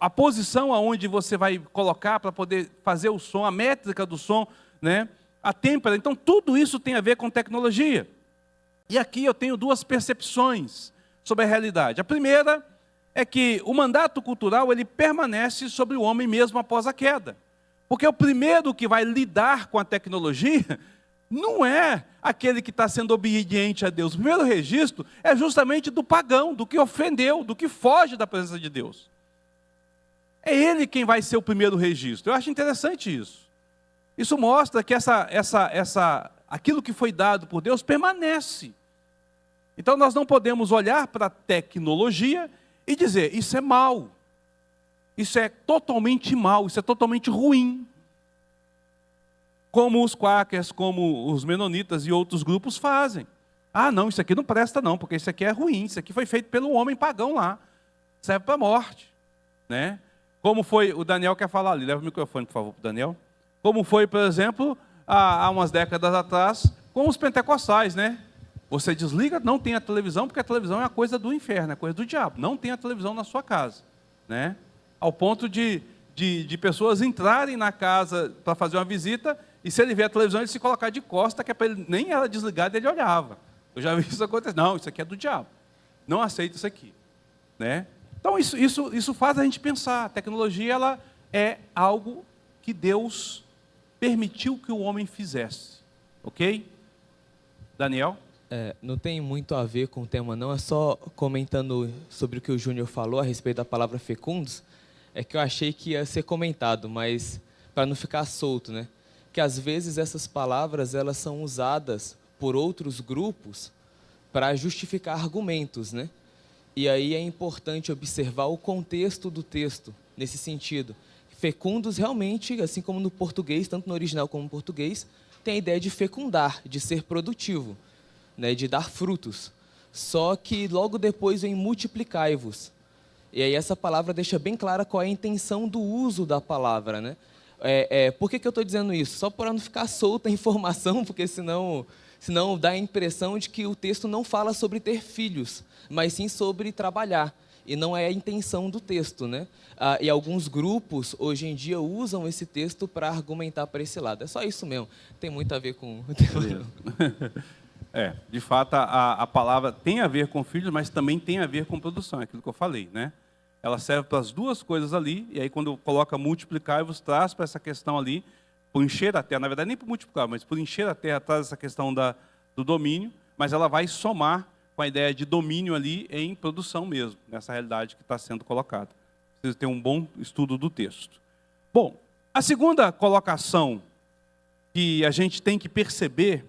[SPEAKER 1] A posição aonde você vai colocar para poder fazer o som, a métrica do som, né? A têmpera. Então, tudo isso tem a ver com tecnologia. E aqui eu tenho duas percepções sobre a realidade. A primeira é que o mandato cultural ele permanece sobre o homem mesmo após a queda. Porque o primeiro que vai lidar com a tecnologia não é aquele que está sendo obediente a Deus. O primeiro registro é justamente do pagão, do que ofendeu, do que foge da presença de Deus. É ele quem vai ser o primeiro registro. Eu acho interessante isso. Isso mostra que aquilo que foi dado por Deus permanece. Então nós não podemos olhar para a tecnologia e dizer, isso é mal. Isso é totalmente mal, isso é totalmente ruim. Como os quakers, como os menonitas e outros grupos fazem. Ah, não, isso aqui não presta não, porque isso aqui é ruim, isso aqui foi feito pelo homem pagão lá. Serve para a morte. Né? Como foi, o Daniel quer falar ali, leva o microfone, por favor, para o Daniel. Como foi, por exemplo, há umas décadas atrás, com os pentecostais, né? Você desliga, não tem a televisão, porque a televisão é a coisa do inferno, é a coisa do diabo. Não tem a televisão na sua casa. Né? Ao ponto de pessoas entrarem na casa para fazer uma visita, e se ele vê a televisão, ele se colocar de costa, que é para ele, nem ela desligada, ele olhava. Eu já vi isso acontecer. Não, isso aqui é do diabo. Não aceito isso aqui. Né? Então, isso faz a gente pensar. A tecnologia ela é algo que Deus permitiu que o homem fizesse. Ok? Daniel?
[SPEAKER 10] Não tem muito a ver com o tema, não. É só comentando sobre o que o Júnior falou a respeito da palavra fecundos, é que eu achei que ia ser comentado, mas para não ficar solto, né? Que às vezes essas palavras elas são usadas por outros grupos para justificar argumentos, né? E aí é importante observar o contexto do texto nesse sentido. Fecundos realmente, assim como no português, tanto no original como no português, tem a ideia de fecundar, de ser produtivo, né? De dar frutos. Só que logo depois vem multiplicai-vos. E aí essa palavra deixa bem clara qual é a intenção do uso da palavra, né? Por que eu estou dizendo isso? Só para não ficar solta a informação, porque senão dá a impressão de que o texto não fala sobre ter filhos, mas sim sobre trabalhar. E não é a intenção do texto, né? E alguns grupos, hoje em dia, usam esse texto para argumentar para esse lado. É só isso mesmo. Tem muito a ver com...
[SPEAKER 1] De fato, a palavra tem a ver com filhos, mas também tem a ver com produção, é aquilo que eu falei, né? Ela serve para as duas coisas ali, e aí quando coloca multiplicar, você traz para essa questão ali, por encher a terra, na verdade nem por multiplicar, mas por encher a terra, traz essa questão do domínio, mas ela vai somar com com a ideia de domínio ali em produção mesmo, nessa realidade que está sendo colocada. Precisa ter um bom estudo do texto. Bom, a segunda colocação que a gente tem que perceber,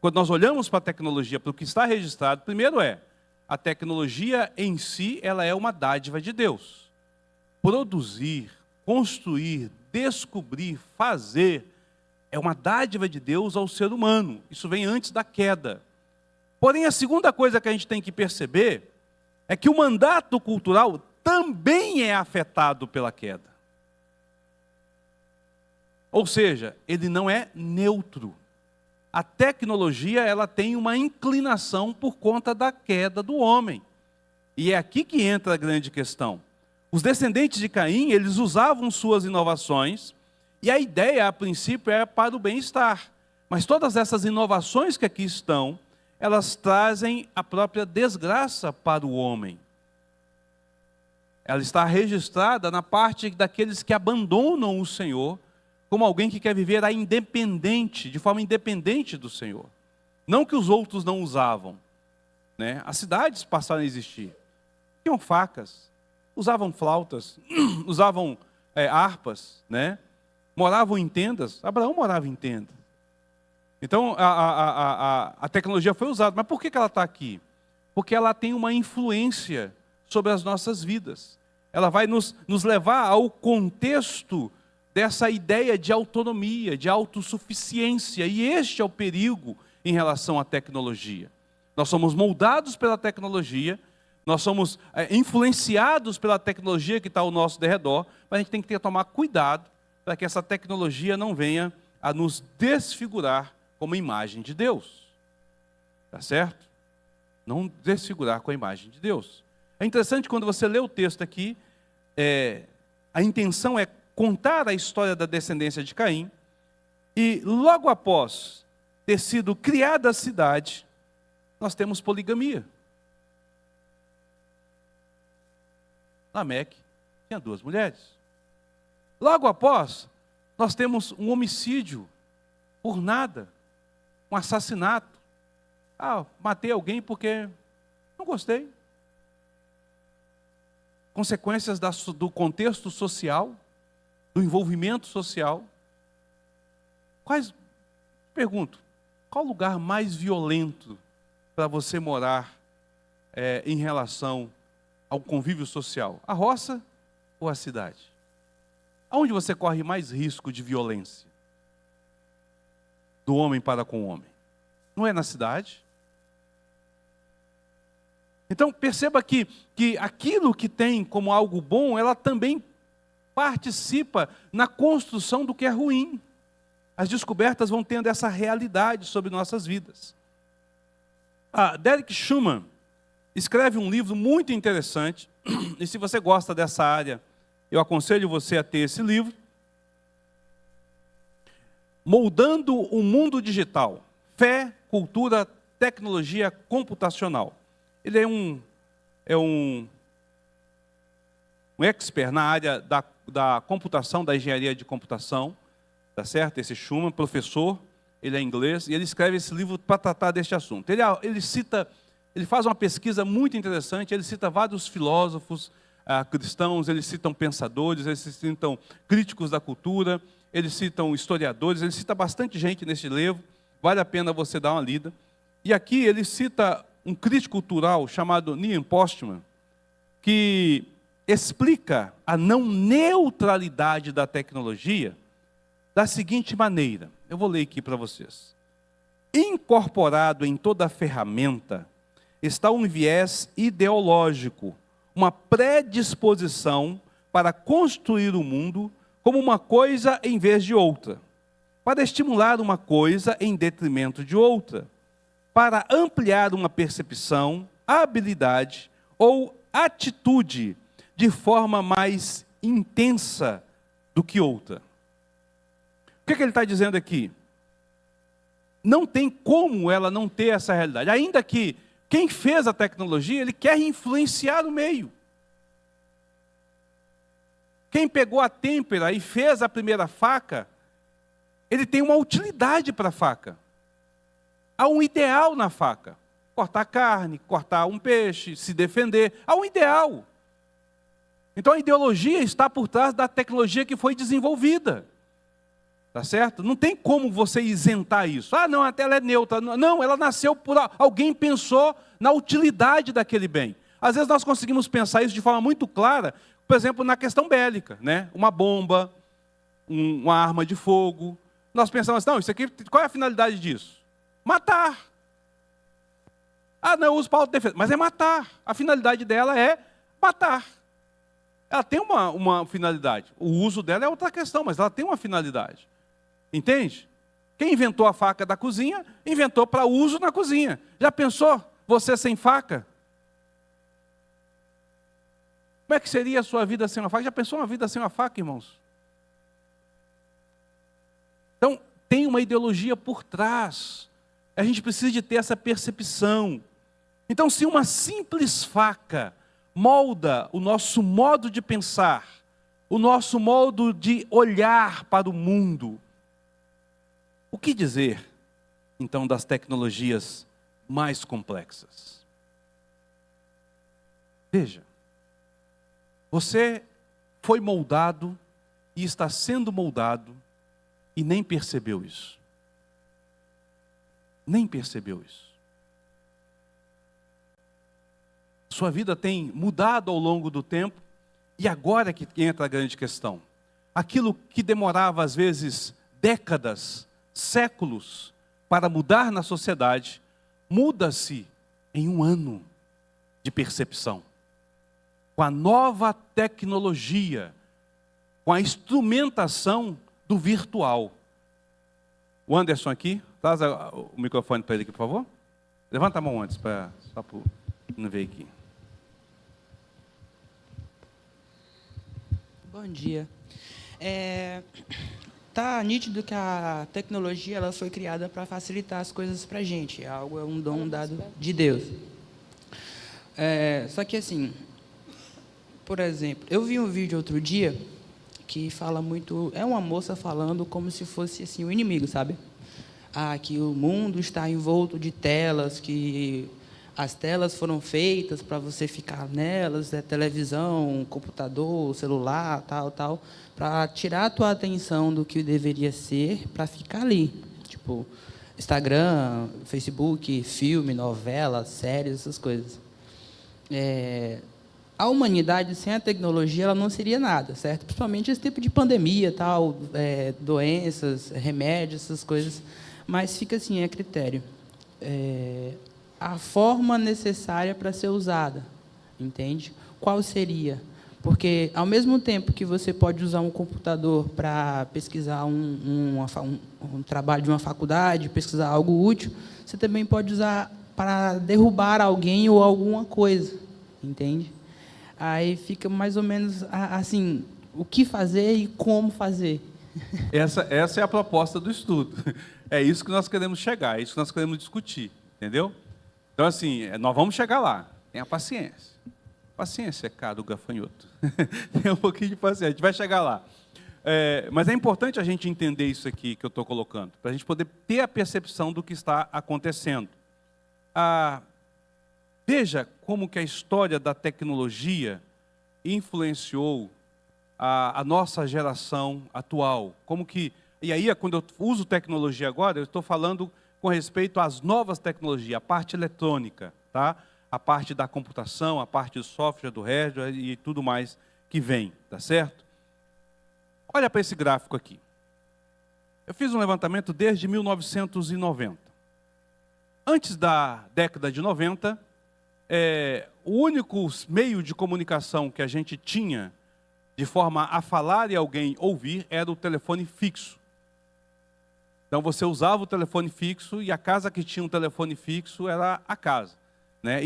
[SPEAKER 1] quando nós olhamos para a tecnologia, para o que está registrado, primeiro a tecnologia em si, ela é uma dádiva de Deus. Produzir, construir, descobrir, fazer, é uma dádiva de Deus ao ser humano. Isso vem antes da queda. Porém, a segunda coisa que a gente tem que perceber é que o mandato cultural também é afetado pela queda. Ou seja, ele não é neutro. A tecnologia, ela tem uma inclinação por conta da queda do homem. E é aqui que entra a grande questão. Os descendentes de Caim, eles usavam suas inovações, e a ideia, a princípio, é para o bem-estar. Mas todas essas inovações que aqui estão, elas trazem a própria desgraça para o homem. Ela está registrada na parte daqueles que abandonam o Senhor, como alguém que quer viver de forma independente do Senhor. Não que os outros não usavam, né? As cidades passaram a existir. Tinham facas, usavam flautas, usavam harpas, né? Moravam em tendas. Abraão morava em tenda. Então, a tecnologia foi usada. Mas por que ela está aqui? Porque ela tem uma influência sobre as nossas vidas. Ela vai nos levar ao contexto dessa ideia de autonomia, de autossuficiência. E este é o perigo em relação à tecnologia. Nós somos moldados pela tecnologia, nós somos influenciados pela tecnologia que está ao nosso derredor, mas a gente tem que tomar cuidado para que essa tecnologia não venha a nos desfigurar como imagem de Deus. Tá certo? Não desfigurar com a imagem de Deus. É interessante quando você lê o texto aqui, a intenção é contar a história da descendência de Caim, e logo após ter sido criada a cidade, nós temos poligamia. Lameque tinha 2 mulheres. Logo após, nós temos um homicídio por nada, um assassinato. Matei alguém porque não gostei. Consequências do contexto social, do envolvimento social. Pergunto, qual o lugar mais violento para você morar em relação ao convívio social? A roça ou a cidade? Aonde você corre mais risco de violência? Do homem para com o homem? Não é na cidade? Então perceba que aquilo que tem como algo bom, ela também participa na construção do que é ruim. As descobertas vão tendo essa realidade sobre nossas vidas. Derek Schumann escreve um livro muito interessante, e se você gosta dessa área, eu aconselho você a ter esse livro. Moldando o Mundo Digital. Fé, Cultura, Tecnologia Computacional. Ele é um expert na área da computação, da engenharia de computação, tá certo? Esse Schumann, professor, ele é inglês, e ele escreve esse livro para tratar deste assunto. Ele faz uma pesquisa muito interessante, ele cita vários filósofos cristãos, eles citam pensadores, eles citam críticos da cultura, eles citam historiadores, ele cita bastante gente nesse livro, vale a pena você dar uma lida. E aqui ele cita um crítico cultural chamado Neil Postman, que explica a não neutralidade da tecnologia da seguinte maneira. Eu vou ler aqui para vocês. Incorporado em toda a ferramenta está um viés ideológico, uma predisposição para construir o mundo como uma coisa em vez de outra, para estimular uma coisa em detrimento de outra, para ampliar uma percepção, habilidade ou atitude de forma mais intensa do que outra. O que ele está dizendo aqui? Não tem como ela não ter essa realidade. Ainda que quem fez a tecnologia, ele quer influenciar o meio. Quem pegou a têmpera e fez a primeira faca, ele tem uma utilidade para a faca. Há um ideal na faca. cortar carne, cortar um peixe, se defender. Há um ideal. Então a ideologia está por trás da tecnologia que foi desenvolvida. Tá certo? Não tem como você isentar isso. Ah, não, a tela é neutra. Não, ela nasceu por alguém pensou na utilidade daquele bem. Às vezes nós conseguimos pensar isso de forma muito clara, por exemplo, na questão bélica, né? Uma bomba, uma arma de fogo. Nós pensamos, não, isso aqui, qual é a finalidade disso? Matar. Ah, não, eu uso para autodefesa. Mas é matar. A finalidade dela é matar. Ela tem uma finalidade. O uso dela é outra questão, mas ela tem uma finalidade. Entende? Quem inventou a faca da cozinha, inventou para uso na cozinha. Já pensou você sem faca? Como é que seria a sua vida sem uma faca? Já pensou uma vida sem uma faca, irmãos? Então, tem uma ideologia por trás. A gente precisa de ter essa percepção. Então, se uma simples faca molda o nosso modo de pensar, o nosso modo de olhar para o mundo, o que dizer, então, das tecnologias mais complexas? Veja, você foi moldado e está sendo moldado e nem percebeu isso. Nem percebeu isso. Sua vida tem mudado ao longo do tempo e agora é que entra a grande questão. Aquilo que demorava às vezes décadas, séculos para mudar na sociedade, muda-se em um ano de percepção. Com a nova tecnologia, com a instrumentação do virtual. O Anderson aqui, traz o microfone para ele aqui, por favor. Levanta a mão antes, só para não ver aqui.
[SPEAKER 3] Bom dia. Tá nítido que a tecnologia ela foi criada para facilitar as coisas para a gente. É um dom dado de Deus. Só que assim, por exemplo, eu vi um vídeo outro dia que fala muito... É uma moça falando como se fosse assim, o inimigo, sabe? Que o mundo está envolto de telas, que as telas foram feitas para você ficar nelas, televisão, computador, celular, tal, para tirar a tua atenção do que deveria ser, para ficar ali. Tipo, Instagram, Facebook, filme, novela, séries, essas coisas. A humanidade, sem a tecnologia, ela não seria nada, certo? Principalmente esse tipo de pandemia, tal, doenças, remédios, essas coisas. Mas fica assim, a critério. A forma necessária para ser usada, entende? Qual seria? Porque, ao mesmo tempo que você pode usar um computador para pesquisar um trabalho de uma faculdade, pesquisar algo útil, você também pode usar para derrubar alguém ou alguma coisa, entende? Aí fica mais ou menos assim, o que fazer e como fazer.
[SPEAKER 1] Essa é a proposta do estudo. É isso que nós queremos chegar, é isso que nós queremos discutir, entendeu? Então, assim, nós vamos chegar lá. Tenha paciência. Paciência, cara, do gafanhoto. Tenha um pouquinho de paciência, a gente vai chegar lá. Mas é importante a gente entender isso aqui que eu estou colocando, para a gente poder ter a percepção do que está acontecendo. Veja como que a história da tecnologia influenciou a nossa geração atual. Como que, e aí, quando eu uso tecnologia agora, eu estou falando com respeito às novas tecnologias, a parte eletrônica, tá? A parte da computação, a parte do software, do hardware e tudo mais que vem, tá certo? Olha para esse gráfico aqui. Eu fiz um levantamento desde 1990. Antes da década de 90, o único meio de comunicação que a gente tinha de forma a falar e alguém ouvir era o telefone fixo. Então, você usava o telefone fixo e a casa que tinha um telefone fixo era a casa. Né?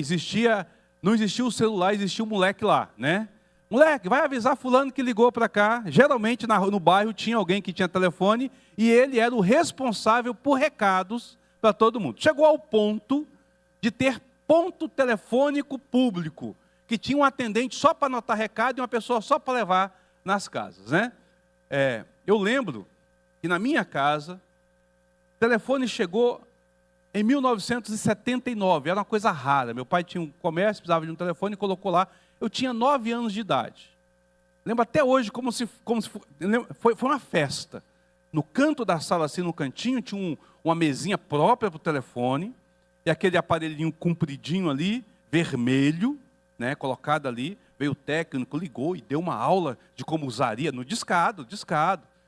[SPEAKER 1] Não existia o celular, existia o moleque lá. Né? Moleque, vai avisar fulano que ligou para cá. Geralmente, no bairro, tinha alguém que tinha telefone e ele era o responsável por recados para todo mundo. Chegou ao ponto de ter ponto telefônico público, que tinha um atendente só para anotar recado e uma pessoa só para levar nas casas. Né? Eu lembro que na minha casa, o telefone chegou em 1979, era uma coisa rara. Meu pai tinha um comércio, precisava de um telefone e colocou lá. Eu tinha 9 anos de idade. Lembro até hoje como se foi uma festa. No canto da sala, assim, no cantinho, tinha uma mesinha própria para o telefone, e aquele aparelhinho compridinho ali, vermelho, né, colocado ali. Veio o técnico, ligou e deu uma aula de como usaria, no discado,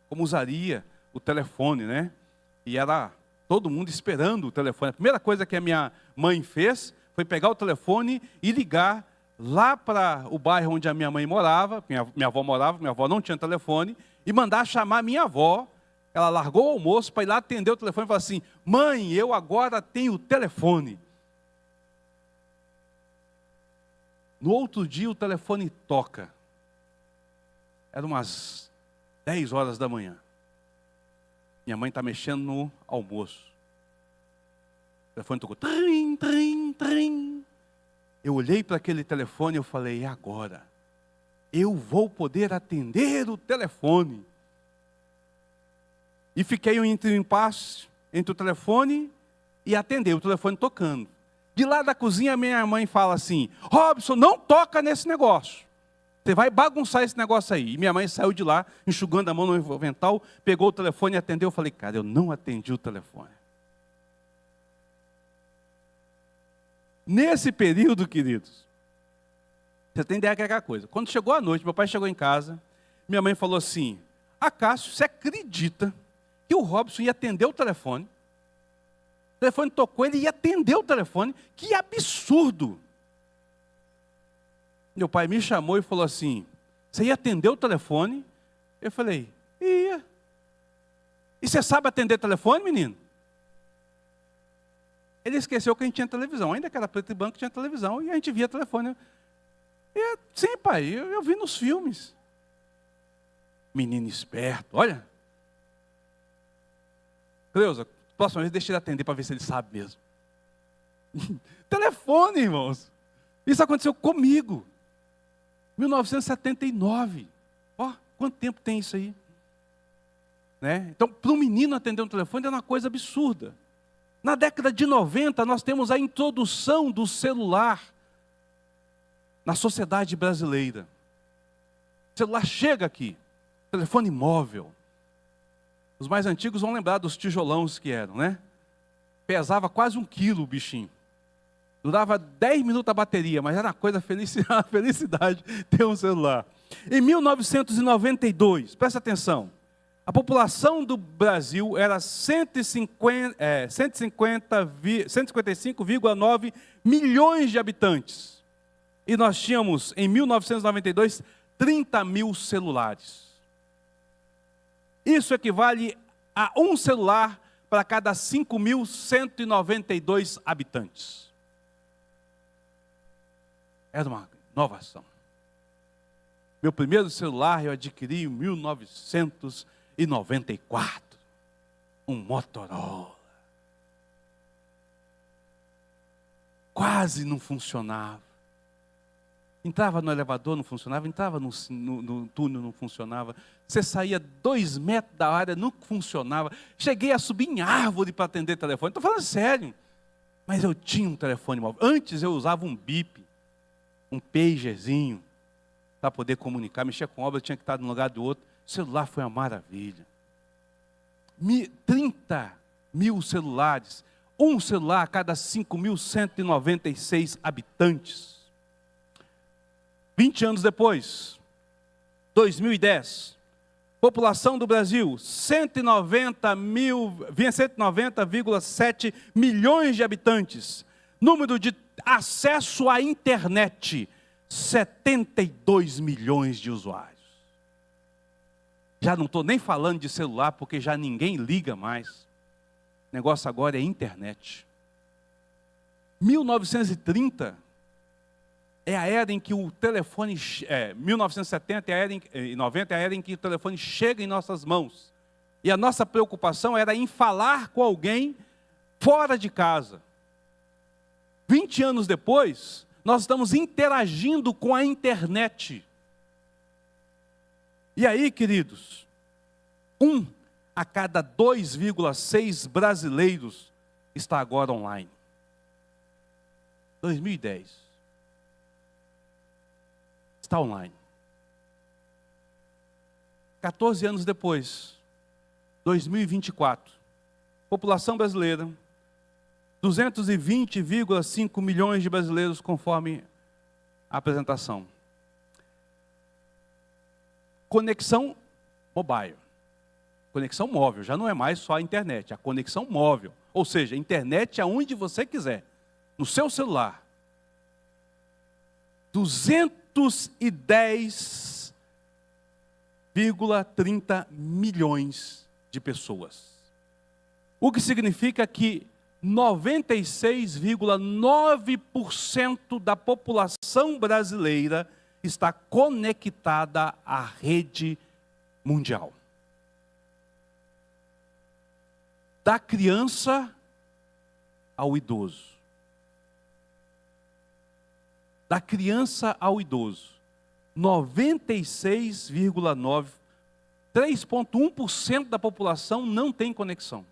[SPEAKER 1] como usaria o telefone, né? E era todo mundo esperando o telefone. A primeira coisa que a minha mãe fez foi pegar o telefone e ligar lá para o bairro onde a minha mãe morava, minha avó morava, minha avó não tinha telefone, e mandar chamar minha avó. Ela largou o almoço para ir lá atender o telefone e falar assim: mãe, eu agora tenho o telefone. No outro dia o telefone toca. Era umas 10 horas da manhã. Minha mãe está mexendo no almoço. O telefone tocou. Trim, trim, trim. Eu olhei para aquele telefone e eu falei: e agora? Eu vou poder atender o telefone. E fiquei entre um impasse entre o telefone e atender, o telefone tocando. De lá da cozinha, minha mãe fala assim: Robson, não toca nesse negócio. Você vai bagunçar esse negócio aí. E minha mãe saiu de lá, enxugando a mão no avental, pegou o telefone e atendeu. Eu falei: cara, eu não atendi o telefone. Nesse período, queridos, você tem ideia que é aquela coisa. Quando chegou a noite, meu pai chegou em casa, minha mãe falou assim: Cássio, você acredita que o Robson ia atender o telefone? O telefone tocou, ele ia atender o telefone. Que absurdo! Meu pai me chamou e falou assim: você ia atender o telefone? Eu falei: ia. E você sabe atender telefone, menino? Ele esqueceu que a gente tinha televisão. Ainda que era preto e branco, tinha televisão. E a gente via telefone. Sim, pai, eu vi nos filmes. Menino esperto, olha. Cleusa, próxima vez deixa ele atender para ver se ele sabe mesmo. Telefone, irmãos. Isso aconteceu comigo. 1979. Ó, quanto tempo tem isso aí? Né? Então, para um menino atender um telefone é uma coisa absurda. Na década de 90, nós temos a introdução do celular na sociedade brasileira. O celular chega aqui, telefone móvel. Os mais antigos vão lembrar dos tijolões que eram, né? Pesava quase 1 quilo o bichinho. Durava 10 minutos a bateria, mas era uma coisa uma felicidade ter um celular. Em 1992, presta atenção, a população do Brasil era 155,9 milhões de habitantes. E nós tínhamos, em 1992, 30 mil celulares. Isso equivale a um celular para cada 5.192 habitantes. Era uma inovação. Meu primeiro celular eu adquiri em 1994. Um Motorola. Quase não funcionava. Entrava no elevador, não funcionava. Entrava no túnel, não funcionava. Você saía 2 metros da área, não funcionava. Cheguei a subir em árvore para atender telefone. Estou falando sério. Mas eu tinha um telefone móvel. Antes eu usava um bip, um pagerzinho, para poder comunicar. Mexia com obra, tinha que estar de um lugar do outro. O celular foi uma maravilha. 30 mil celulares. Um celular a cada 5.196 habitantes. 20 anos depois, 2010, população do Brasil, 190,7 milhões de habitantes. Número de acesso à internet, 72 milhões de usuários. Já não estou nem falando de celular, porque já ninguém liga mais. O negócio agora é internet. 1930 é a era em que o telefone... 1970 e 90 é a era em que o telefone chega em nossas mãos. E a nossa preocupação era em falar com alguém fora de casa. 20 anos depois, nós estamos interagindo com a internet. E aí, queridos, 1 a cada 2,6 brasileiros está agora online. 2010. Está online. 14 anos depois, 2024, população brasileira, 220,5 milhões de brasileiros, conforme a apresentação. Conexão mobile. Conexão móvel, já não é mais só a internet, a conexão móvel. Ou seja, a internet aonde você quiser, no seu celular. 210,30 milhões de pessoas. O que significa que 96,9% da população brasileira está conectada à rede mundial. Da criança ao idoso. Da criança ao idoso. 96,9%, 3,1% da população não tem conexão.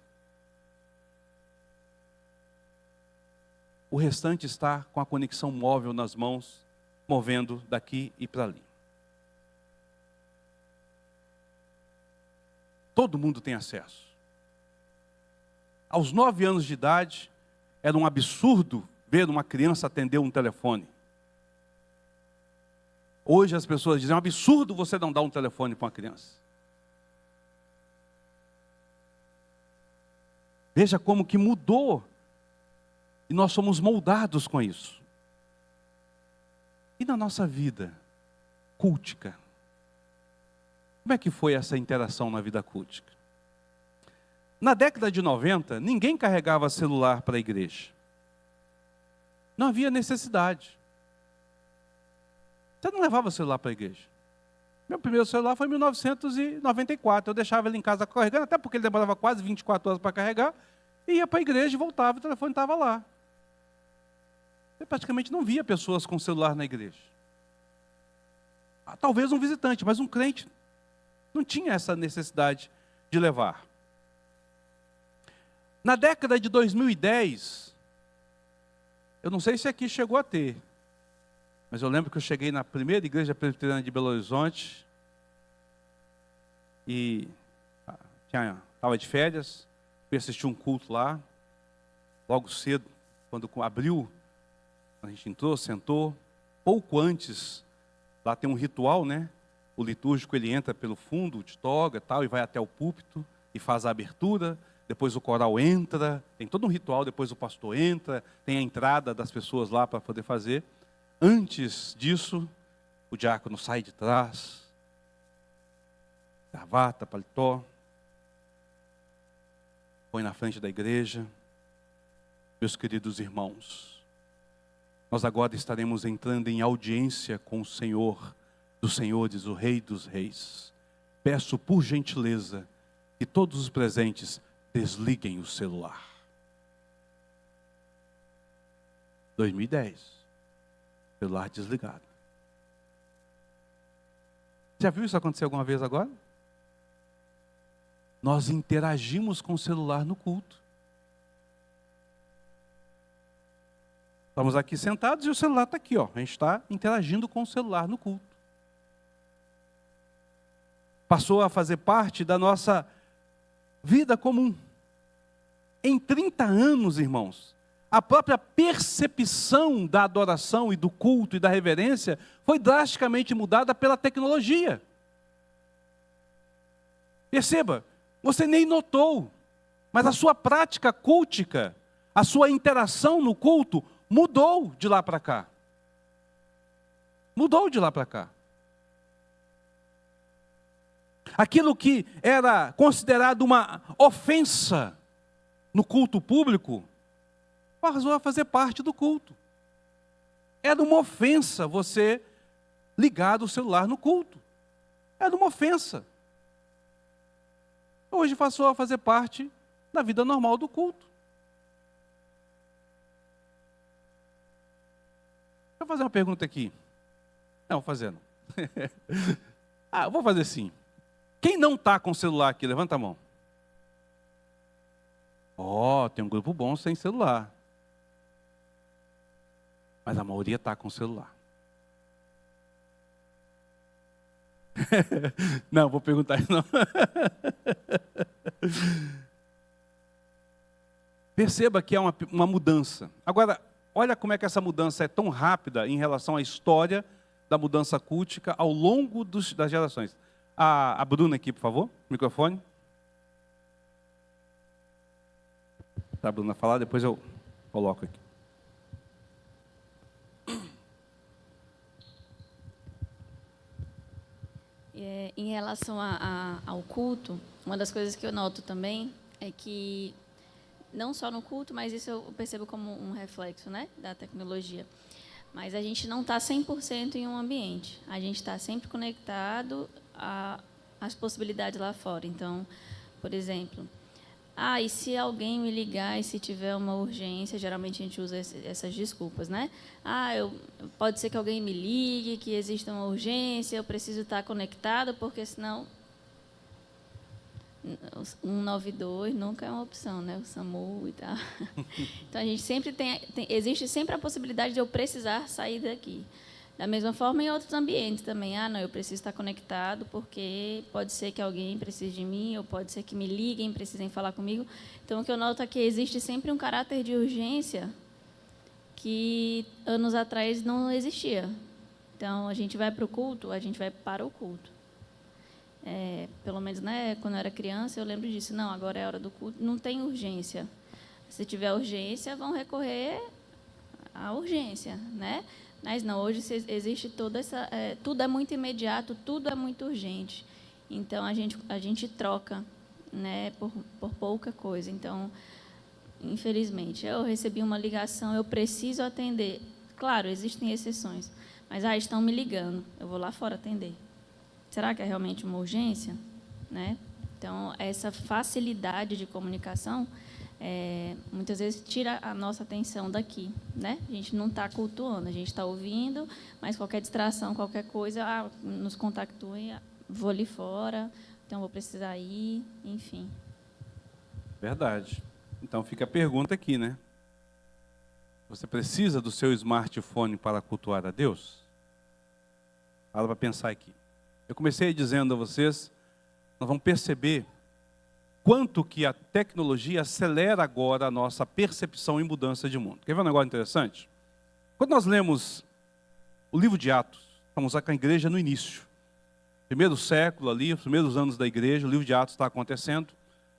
[SPEAKER 1] O restante está com a conexão móvel nas mãos, movendo daqui e para ali. Todo mundo tem acesso. Aos 9 anos de idade, era um absurdo ver uma criança atender um telefone. Hoje as pessoas dizem, é um absurdo você não dar um telefone para uma criança. Veja como que mudou. E nós somos moldados com isso. E na nossa vida cultica? Como é que foi essa interação na vida cultica? Na década de 90, ninguém carregava celular para a igreja. Não havia necessidade. Você não levava celular para a igreja. Meu primeiro celular foi em 1994. Eu deixava ele em casa carregando, até porque ele demorava quase 24 horas para carregar. E ia para a igreja e voltava, o telefone estava lá. Eu praticamente não via pessoas com celular na igreja. Talvez um visitante, mas um crente não tinha essa necessidade de levar. Na década de 2010, eu não sei se aqui chegou a ter, mas eu lembro que eu cheguei na primeira igreja presbiteriana de Belo Horizonte e estava de férias, fui assistir um culto lá, logo cedo, quando abriu, a gente entrou, sentou, pouco antes, lá tem um ritual, né? O litúrgico, ele entra pelo fundo de toga e tal, e vai até o púlpito e faz a abertura, depois o coral entra, tem todo um ritual, depois o pastor entra, tem a entrada das pessoas lá para poder fazer. Antes disso, o diácono sai de trás, gravata, paletó, põe na frente da igreja. Meus queridos irmãos, nós agora estaremos entrando em audiência com o Senhor dos Senhores, o Rei dos Reis. Peço por gentileza que todos os presentes desliguem o celular. 2010, celular desligado. Já viu isso acontecer alguma vez agora? Nós interagimos com o celular no culto. Estamos aqui sentados e o celular está aqui, ó. A gente está interagindo com o celular no culto. Passou a fazer parte da nossa vida comum. Em 30 anos, irmãos, a própria percepção da adoração e do culto e da reverência foi drasticamente mudada pela tecnologia. Perceba, você nem notou, mas a sua prática cultica, a sua interação no culto mudou de lá para cá. Mudou de lá para cá. Aquilo que era considerado uma ofensa no culto público, passou a fazer parte do culto. Era uma ofensa você ligar o celular no culto. Era uma ofensa. Hoje passou a fazer parte da vida normal do culto. Deixa eu fazer uma pergunta aqui. Não, vou fazer não. Eu vou fazer sim. Quem não está com o celular aqui, levanta a mão. Tem um grupo bom sem celular. Mas a maioria está com celular. Não, vou perguntar isso não. Perceba que é uma mudança. Agora, olha como é que essa mudança é tão rápida em relação à história da mudança cultica ao longo das gerações. A Bruna aqui, por favor, microfone. Tá, a Bruna falar, depois eu coloco aqui.
[SPEAKER 11] Em relação ao culto, uma das coisas que eu noto também é que, não só no culto, mas isso eu percebo como um reflexo, né, da tecnologia, mas a gente não está 100% em um ambiente, a gente está sempre conectado às possibilidades lá fora. Então, por exemplo, e se alguém me ligar e se tiver uma urgência, geralmente a gente usa essas desculpas, né? Pode ser que alguém me ligue, que exista uma urgência, eu preciso estar conectado, porque senão 192 nunca é uma opção, né? O SAMU e tal. Então a gente sempre existe sempre a possibilidade de eu precisar sair daqui. Da mesma forma, em outros ambientes também. Não, eu preciso estar conectado, porque pode ser que alguém precise de mim, ou pode ser que me liguem, precisem falar comigo. Então, o que eu noto é que existe sempre um caráter de urgência que anos atrás não existia. Então, a gente vai para o culto, a gente vai para o culto. Pelo menos, né, quando eu era criança, eu lembro disso. Não, agora é a hora do culto, não tem urgência. Se tiver urgência, vão recorrer à urgência, né? Mas não, hoje existe toda essa... tudo é muito imediato, tudo é muito urgente. Então, a gente troca, né, por pouca coisa. Então, infelizmente, eu recebi uma ligação, eu preciso atender. Claro, existem exceções, mas estão me ligando, eu vou lá fora atender. Será que é realmente uma urgência? Né? Então, essa facilidade de comunicação... muitas vezes tira a nossa atenção daqui, né? A gente não está cultuando, a gente está ouvindo, mas qualquer distração, qualquer coisa, nos contactue, vou ali fora, então vou precisar ir, enfim.
[SPEAKER 1] Verdade. Então fica a pergunta aqui, né? Você precisa do seu smartphone para cultuar a Deus? Fala para pensar aqui. Eu comecei dizendo a vocês, nós vamos perceber quanto que a tecnologia acelera agora a nossa percepção e mudança de mundo. Quer ver um negócio interessante? Quando nós lemos o livro de Atos, estamos aqui com a igreja no início. Primeiro século ali, os primeiros anos da igreja, o livro de Atos está acontecendo.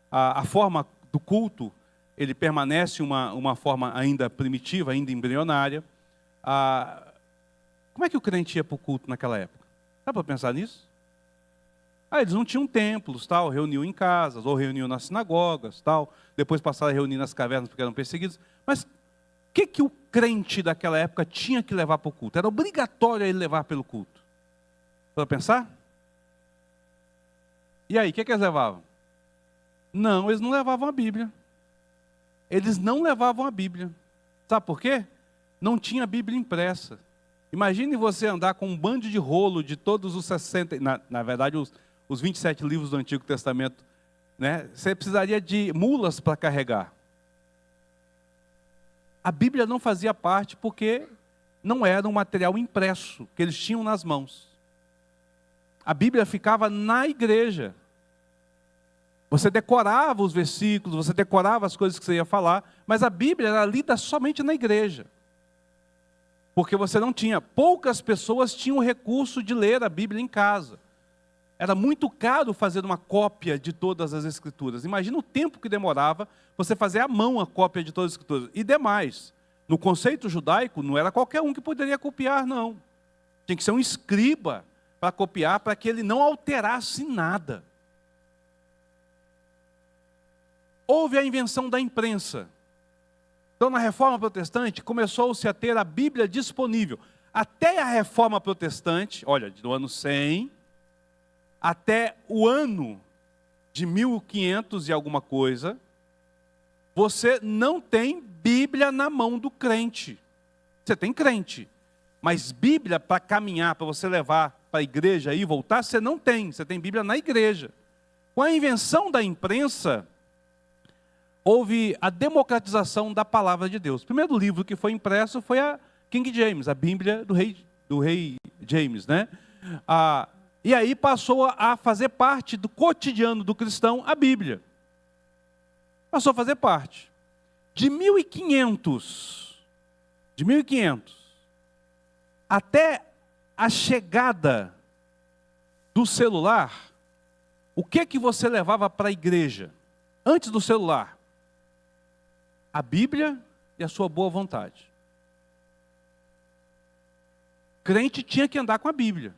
[SPEAKER 1] A forma do culto, ele permanece uma forma ainda primitiva, ainda embrionária. Como é que o crente ia para o culto naquela época? Dá para pensar nisso? Eles não tinham templos, tal, reuniam em casas, ou reuniam nas sinagogas, tal. Depois passaram a reunir nas cavernas porque eram perseguidos. Mas o que o crente daquela época tinha que levar para o culto? Era obrigatório ele levar pelo culto. Para pensar? E aí, o que eles levavam? Não, eles não levavam a Bíblia. Eles não levavam a Bíblia. Sabe por quê? Não tinha Bíblia impressa. Imagine você andar com um bando de rolo de todos os 60... Na verdade, os 27 livros do Antigo Testamento, né? Você precisaria de mulas para carregar. A Bíblia não fazia parte porque não era um material impresso que eles tinham nas mãos. A Bíblia ficava na igreja. Você decorava os versículos, você decorava as coisas que você ia falar, mas a Bíblia era lida somente na igreja. Porque você não tinha, poucas pessoas tinham o recurso de ler a Bíblia em casa. Era muito caro fazer uma cópia de todas as Escrituras. Imagina o tempo que demorava você fazer à mão a cópia de todas as Escrituras. E demais, no conceito judaico, não era qualquer um que poderia copiar, não. Tinha que ser um escriba para copiar, para que ele não alterasse nada. Houve a invenção da imprensa. Então, na Reforma Protestante, começou-se a ter a Bíblia disponível. Até a Reforma Protestante, olha, do ano 100... até o ano de 1500 e alguma coisa, você não tem Bíblia na mão do crente. Você tem crente, mas Bíblia para caminhar, para você levar para a igreja e voltar, você não tem. Você tem Bíblia na igreja. Com a invenção da imprensa, houve a democratização da palavra de Deus. O primeiro livro que foi impresso foi a King James, a Bíblia do rei James, né? E aí passou a fazer parte do cotidiano do cristão a Bíblia. Passou a fazer parte. De 1500 até a chegada do celular, o que você levava para a igreja antes do celular? A Bíblia e a sua boa vontade. Crente tinha que andar com a Bíblia.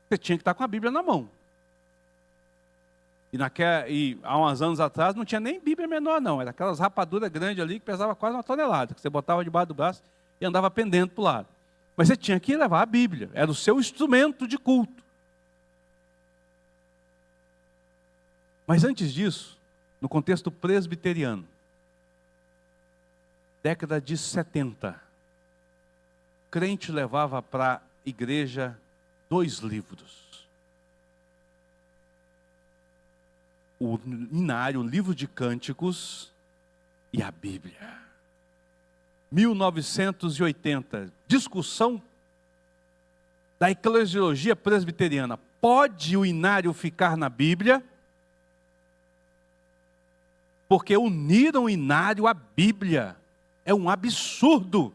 [SPEAKER 1] Você tinha que estar com a Bíblia na mão. E há uns anos atrás não tinha nem Bíblia menor, não. Era aquelas rapaduras grandes ali que pesava quase 1 tonelada, que você botava debaixo do braço e andava pendendo para o lado. Mas você tinha que levar a Bíblia. Era o seu instrumento de culto. Mas antes disso, no contexto presbiteriano, década de 70, crente levava para a igreja 2 livros. O Inário, o livro de Cânticos e a Bíblia. 1980, discussão da eclesiologia presbiteriana. Pode o Inário ficar na Bíblia? Porque uniram o Inário à Bíblia. É um absurdo.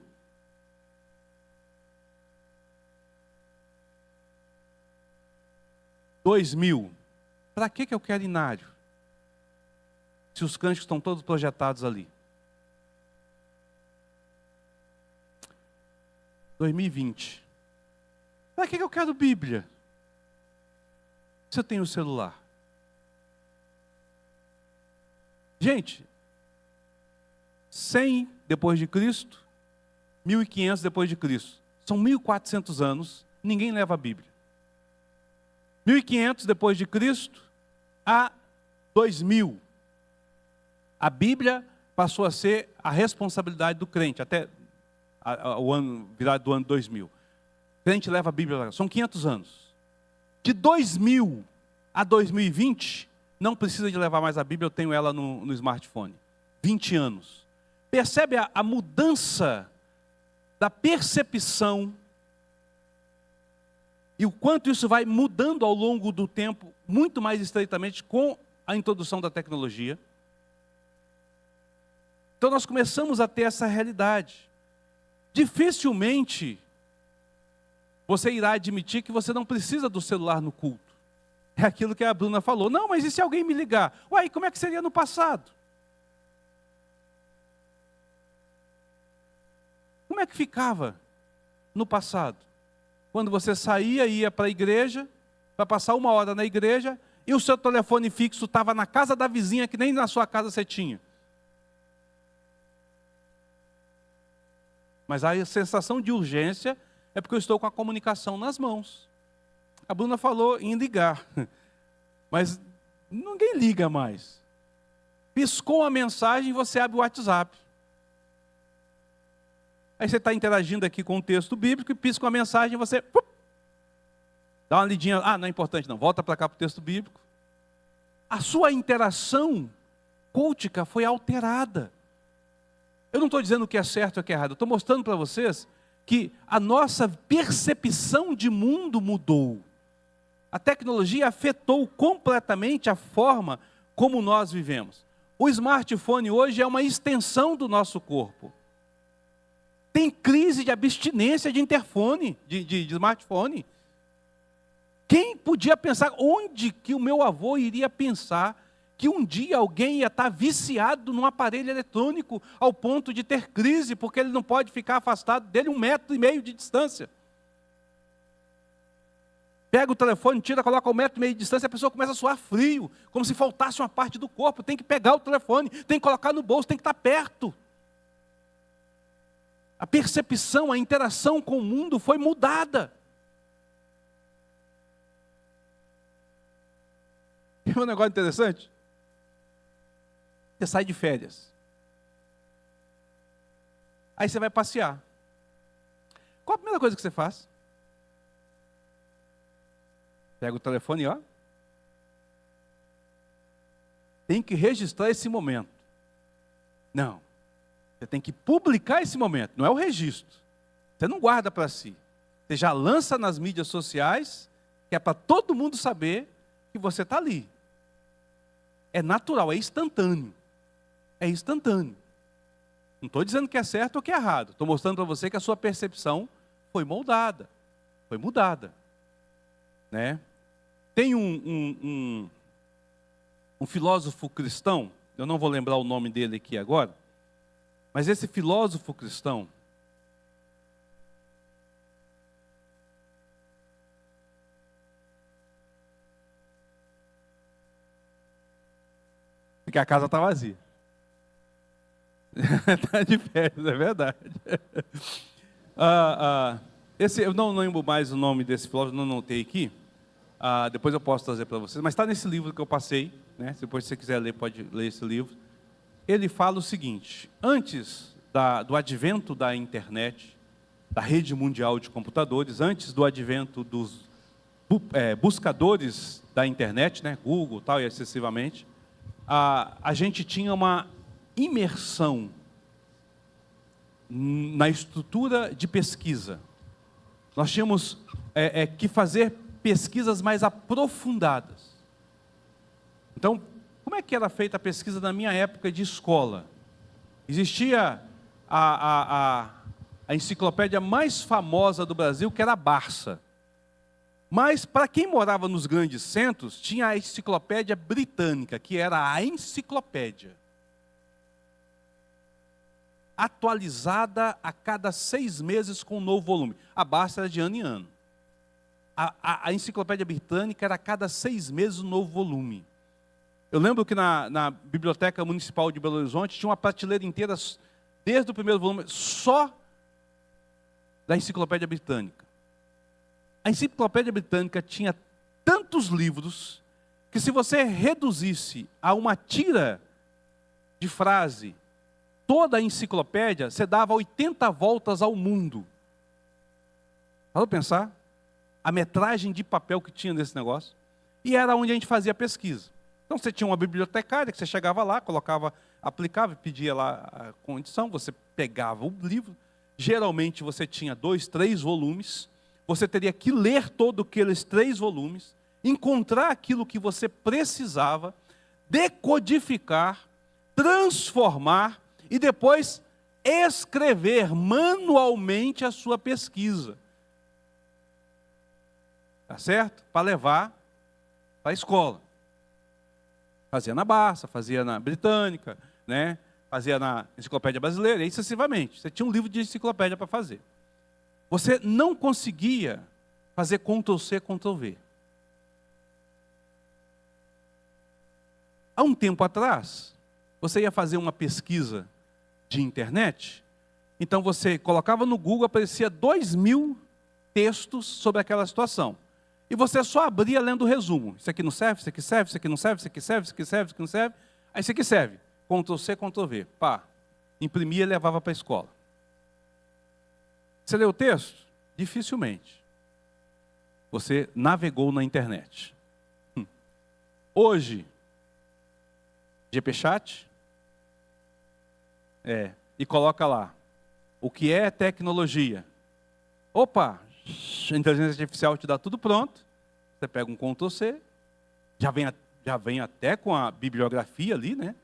[SPEAKER 1] $2.000. Para que eu quero Inário? Se os cânticos estão todos projetados ali. 2020. Para que eu quero Bíblia? Se eu tenho o celular. Gente, 100 depois de Cristo, 1500 depois de Cristo. São 1400 anos, ninguém leva a Bíblia. 1500 depois de Cristo a 2000. A Bíblia passou a ser a responsabilidade do crente, até o ano virado do ano 2000. O crente leva a Bíblia, são 500 anos. De 2000 a 2020, não precisa de levar mais a Bíblia, eu tenho ela no smartphone. 20 anos. Percebe a mudança da percepção e o quanto isso vai mudando ao longo do tempo, muito mais estreitamente com a introdução da tecnologia. Então nós começamos a ter essa realidade. Dificilmente você irá admitir que você não precisa do celular no culto. É aquilo que a Bruna falou. Não, mas e se alguém me ligar? Uai, como é que seria no passado? Como é que ficava no passado? Quando você saía e ia para a igreja, para passar 1 hora na igreja, e o seu telefone fixo estava na casa da vizinha, que nem na sua casa você tinha. Mas a sensação de urgência é porque eu estou com a comunicação nas mãos. A Bruna falou em ligar, mas ninguém liga mais. Piscou a mensagem, você abre o WhatsApp. Aí você está interagindo aqui com o texto bíblico e pisca uma mensagem, você dá uma lidinha, não é importante não, volta para cá para o texto bíblico. A sua interação cultica foi alterada. Eu não estou dizendo o que é certo ou o que é errado, eu estou mostrando para vocês que a nossa percepção de mundo mudou. A tecnologia afetou completamente a forma como nós vivemos. O smartphone hoje é uma extensão do nosso corpo. Tem crise de abstinência de interfone, de smartphone. Quem podia pensar, onde que o meu avô iria pensar que um dia alguém ia estar viciado num aparelho eletrônico ao ponto de ter crise, porque ele não pode ficar afastado dele 1,5 metros de distância. Pega o telefone, tira, coloca 1,5 metros de distância, a pessoa começa a suar frio, como se faltasse uma parte do corpo. Tem que pegar o telefone, tem que colocar no bolso, tem que estar perto. A percepção, a interação com o mundo foi mudada. É um negócio interessante. Você sai de férias. Aí você vai passear. Qual a primeira coisa que você faz? Pega o telefone, ó. Tem que registrar esse momento. Não. Você tem que publicar esse momento, não é o registro. Você não guarda para si. Você já lança nas mídias sociais, que é para todo mundo saber que você está ali. É natural, é instantâneo. É instantâneo. Não estou dizendo que é certo ou que é errado. Estou mostrando para você que a sua percepção foi moldada, foi mudada. Né? Tem um filósofo cristão, eu não vou lembrar o nome dele aqui agora, mas esse filósofo cristão, porque a casa está vazia. Está de férias, é verdade. Eu não lembro mais o nome desse filósofo, não anotei aqui. Depois eu posso trazer para vocês, mas está nesse livro que eu passei, né? Se depois você quiser ler, pode ler esse livro. Ele fala o seguinte: antes do advento da internet, da rede mundial de computadores, antes do advento dos buscadores da internet, né? Google tal e excessivamente, a gente tinha uma imersão na estrutura de pesquisa. Nós tínhamos que fazer pesquisas mais aprofundadas. Então, como é que era feita a pesquisa na minha época de escola? Existia a enciclopédia mais famosa do Brasil, que era a Barça. Mas, para quem morava nos grandes centros, tinha a enciclopédia britânica, que era a enciclopédia. Atualizada a cada 6 meses com um novo volume. A Barça era de ano em ano. A enciclopédia britânica era a cada 6 meses um novo volume. Eu lembro que na Biblioteca Municipal de Belo Horizonte tinha uma prateleira inteira, desde o primeiro volume, só da enciclopédia britânica. A enciclopédia britânica tinha tantos livros que, se você reduzisse a uma tira de frase toda a enciclopédia, você dava 80 voltas ao mundo. Para pensar a metragem de papel que tinha nesse negócio. E era onde a gente fazia a pesquisa. Então você tinha uma bibliotecária que você chegava lá, colocava, aplicava, pedia lá a condição, você pegava o livro. Geralmente você tinha 2, 3 volumes. Você teria que ler todos aqueles 3 volumes, encontrar aquilo que você precisava, decodificar, transformar e depois escrever manualmente a sua pesquisa. Tá certo? Para levar para a escola. Fazia na Barça, fazia na Britânica, né? Fazia na Enciclopédia Brasileira, e excessivamente. Você tinha um livro de enciclopédia para fazer. Você não conseguia fazer Ctrl+C, Ctrl+V. Há um tempo atrás, você ia fazer uma pesquisa de internet, então você colocava no Google, aparecia 2.000 textos sobre aquela situação. E você só abria lendo o resumo. Isso aqui não serve, isso aqui serve, isso aqui não serve, isso aqui serve, isso aqui serve, isso aqui não serve. Aí isso aqui serve. Ctrl+C, Ctrl+V. Pá. Imprimia e levava para a escola. Você leu o texto? Dificilmente. Você navegou na internet. Hoje, GPchat, e coloca lá, o que é tecnologia? Opa, a inteligência artificial te dá tudo pronto, você pega um Ctrl+C, já vem até com a bibliografia ali, né?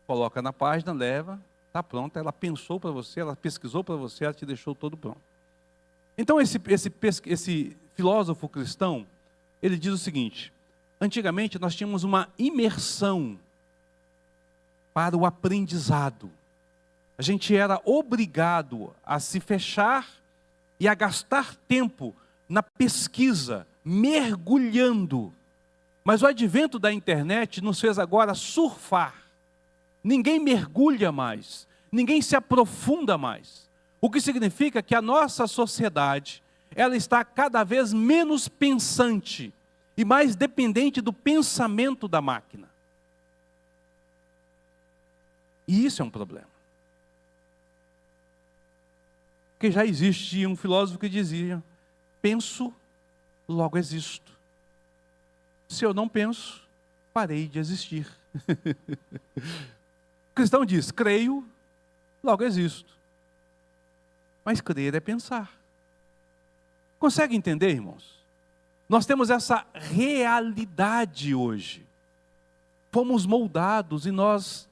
[SPEAKER 1] Coloca na página, leva, está pronto, ela pensou para você, ela pesquisou para você, ela te deixou todo pronto. Então esse filósofo cristão, ele diz o seguinte: antigamente nós tínhamos uma imersão para o aprendizado. A gente era obrigado a se fechar e a gastar tempo na pesquisa, mergulhando. Mas o advento da internet nos fez agora surfar. Ninguém mergulha mais, ninguém se aprofunda mais. O que significa que a nossa sociedade, ela está cada vez menos pensante e mais dependente do pensamento da máquina. E isso é um problema. Porque já existia um filósofo que dizia: penso, logo existo. Se eu não penso, parei de existir. O cristão diz, creio, logo existo. Mas crer é pensar. Consegue entender, irmãos? Nós temos essa realidade hoje. Fomos moldados e nós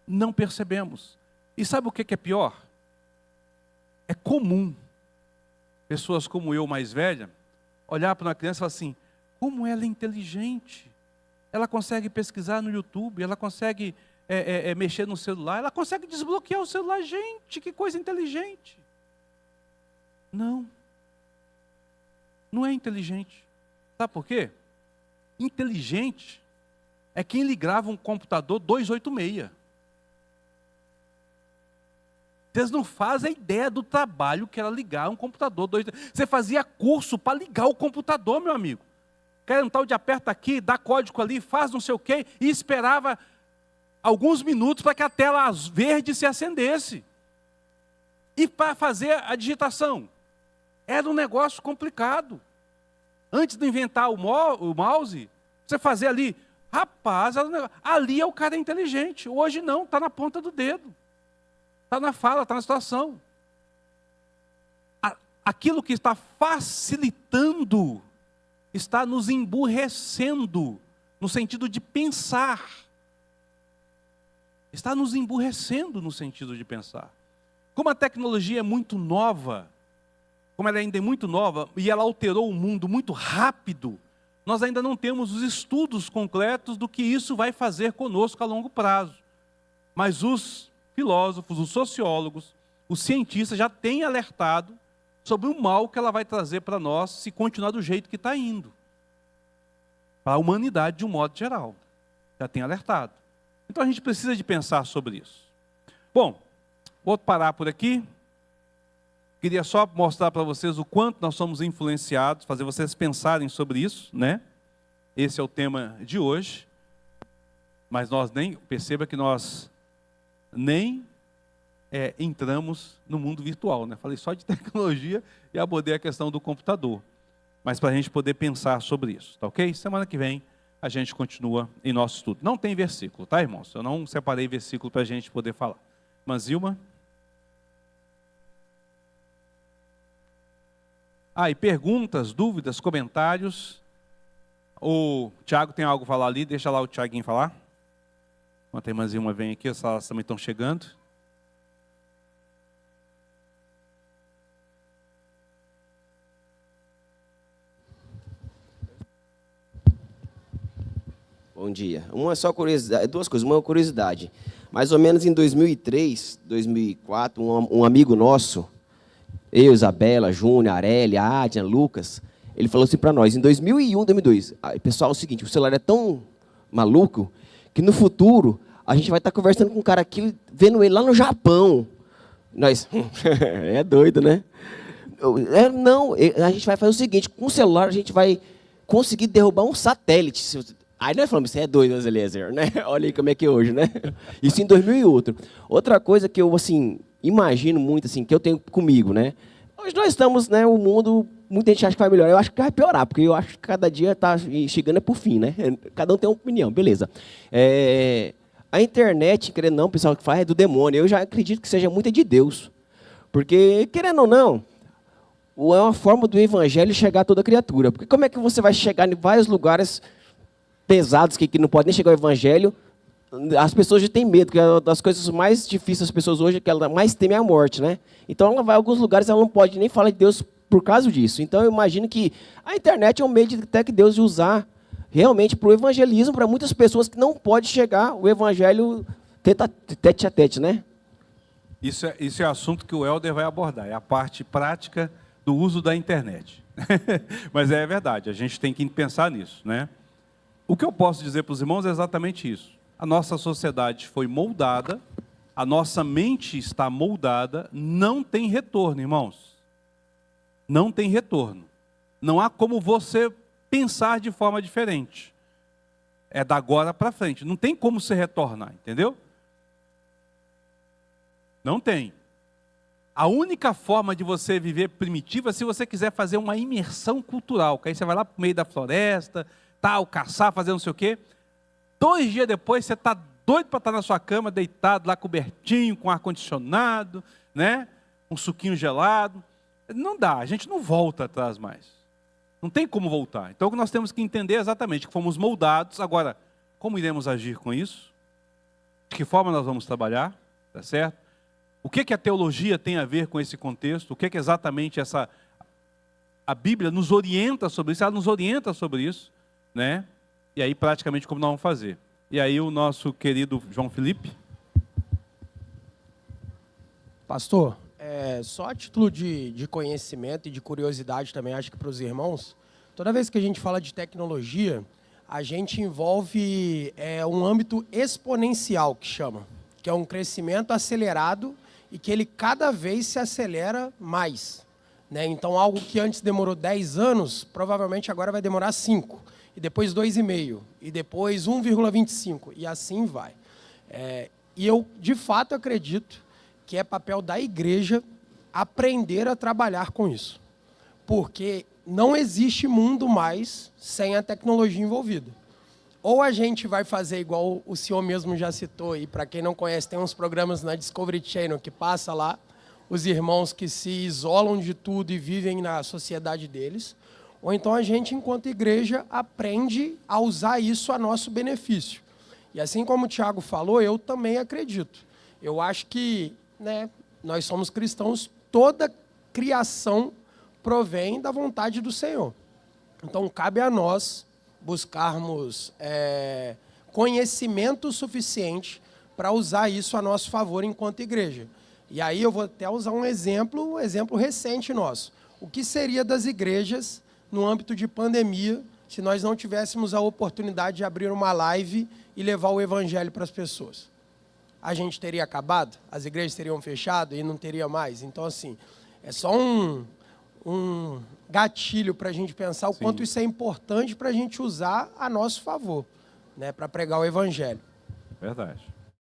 [SPEAKER 1] não percebemos. E sabe o que é pior? É comum pessoas como eu, mais velha, olhar para uma criança e falar assim, como ela é inteligente. Ela consegue pesquisar no YouTube, ela consegue mexer no celular, ela consegue desbloquear o celular. Gente, que coisa inteligente. Não. Não é inteligente. Sabe por quê? Inteligente é quem ligava um computador 286. Vocês não fazem ideia do trabalho que era ligar um computador 286. Você fazia curso para ligar o computador, meu amigo. Quer um tal de aperta aqui, dá código ali, faz não sei o quê, e esperava alguns minutos para que a tela verde se acendesse. E para fazer a digitação. Era um negócio complicado. Antes de inventar o mouse, você fazia ali, rapaz, era um negócio. Ali é o cara inteligente. Hoje não, está na ponta do dedo. Está na fala, está na situação. Aquilo que está facilitando, está nos emburrecendo, no sentido de pensar. Está nos emburrecendo no sentido de pensar. Como a tecnologia é muito nova, como ela ainda é muito nova, e ela alterou o mundo muito rápido, nós ainda não temos os estudos concretos do que isso vai fazer conosco a longo prazo. Mas os filósofos, os sociólogos, os cientistas já têm alertado sobre o mal que ela vai trazer para nós se continuar do jeito que está indo. Para a humanidade de um modo geral. Já tem alertado. Então a gente precisa de pensar sobre isso. Bom, vou parar por aqui. Queria só mostrar para vocês o quanto nós somos influenciados, fazer vocês pensarem sobre isso, né? Esse é o tema de hoje. Mas perceba que nós nem entramos no mundo virtual, né? Falei só de tecnologia e abordei a questão do computador. Mas para a gente poder pensar sobre isso, tá ok? Semana que vem a gente continua em nosso estudo. Não tem versículo, tá, irmãos? Eu não separei versículo para a gente poder falar. Mas, Zilma? E perguntas, dúvidas, comentários. O Tiago tem algo a falar ali, deixa lá o Tiaguinho falar. Enquanto a irmã Zilma vem aqui, as salas também estão chegando.
[SPEAKER 12] Bom dia. Uma só curiosidade, duas coisas. Uma curiosidade. Mais ou menos em 2003, 2004, um amigo nosso, eu, Isabela, Júnior, Arélia, Adna, Lucas, ele falou assim para nós, em 2001, 2002, pessoal, é o seguinte, o celular é tão maluco que no futuro a gente vai estar conversando com um cara aqui, vendo ele lá no Japão. Nós, é doido, né? Não, a gente vai fazer o seguinte, com o celular a gente vai conseguir derrubar um satélite. Aí nós falamos, você é doido, Eliezer, né? Olha aí como é que é hoje, né? Isso em 2001. Outra coisa que eu, assim, imagino muito, assim, que eu tenho comigo, né? Hoje nós estamos, né, o mundo, muita gente acha que vai melhorar, eu acho que vai piorar, porque eu acho que cada dia está chegando por fim, né? Cada um tem uma opinião, beleza. A internet, querendo ou não, o pessoal que faz é do demônio, eu já acredito que seja muito de Deus. Porque, querendo ou não, é uma forma do evangelho chegar a toda criatura. Porque como é que você vai chegar em vários lugares pesados que não podem nem chegar ao evangelho? As pessoas já têm medo, que é das coisas mais difíceis das pessoas hoje, que ela mais teme a morte, né? Então ela vai a alguns lugares, ela não pode nem falar de Deus por causa disso. Então eu imagino que a internet é um meio de até que Deus de usar realmente para o evangelismo, para muitas pessoas que não pode chegar o evangelho tete a tete, né?
[SPEAKER 1] Isso é assunto que o Helder vai abordar, é a parte prática do uso da internet. Mas é verdade, a gente tem que pensar nisso, né? O que eu posso dizer para os irmãos é exatamente isso. A nossa sociedade foi moldada, a nossa mente está moldada, não tem retorno, irmãos. Não tem retorno. Não há como você pensar de forma diferente. É da agora para frente. Não tem como você retornar, entendeu? Não tem. A única forma de você viver primitivo é se você quiser fazer uma imersão cultural. Que aí você vai lá para o meio da floresta, tal, caçar, fazer não sei o quê. 2 dias depois você está doido para estar na sua cama, deitado lá, cobertinho, com ar-condicionado, né? Um suquinho gelado. Não dá, a gente não volta atrás mais. Não tem como voltar. Então, nós temos que entender exatamente que fomos moldados. Agora, como iremos agir com isso? De que forma nós vamos trabalhar? Tá certo? O que a teologia tem a ver com esse contexto? O que exatamente a Bíblia nos orienta sobre isso? Ela nos orienta sobre isso, né? E aí, praticamente, como nós vamos fazer? E aí, o nosso querido João Felipe.
[SPEAKER 13] Pastor, só a título de conhecimento e de curiosidade também, acho que para os irmãos, toda vez que a gente fala de tecnologia, a gente envolve um âmbito exponencial, que chama, que é um crescimento acelerado e que ele cada vez se acelera mais, né? Então, algo que antes demorou 10 anos, provavelmente agora vai demorar 5, e depois 2,5, e depois 1,25, e assim vai. E eu, de fato, acredito que é papel da igreja aprender a trabalhar com isso. Porque não existe mundo mais sem a tecnologia envolvida. Ou a gente vai fazer igual o senhor mesmo já citou, e para quem não conhece, tem uns programas na Discovery Channel que passa lá, os irmãos que se isolam de tudo e vivem na sociedade deles. Ou então a gente, enquanto igreja, aprende a usar isso a nosso benefício. E assim como o Tiago falou, eu também acredito. Eu acho que, né, nós somos cristãos, toda criação provém da vontade do Senhor. Então, cabe a nós buscarmos conhecimento suficiente para usar isso a nosso favor enquanto igreja. E aí eu vou até usar um exemplo recente nosso. O que seria das igrejas no âmbito de pandemia se nós não tivéssemos a oportunidade de abrir uma live e levar o evangelho para as pessoas? A gente teria acabado? As igrejas teriam fechado e não teria mais? Então, assim, é só um gatilho para a gente pensar o quanto isso é importante para a gente usar a nosso favor, né, para pregar o evangelho.
[SPEAKER 1] Verdade.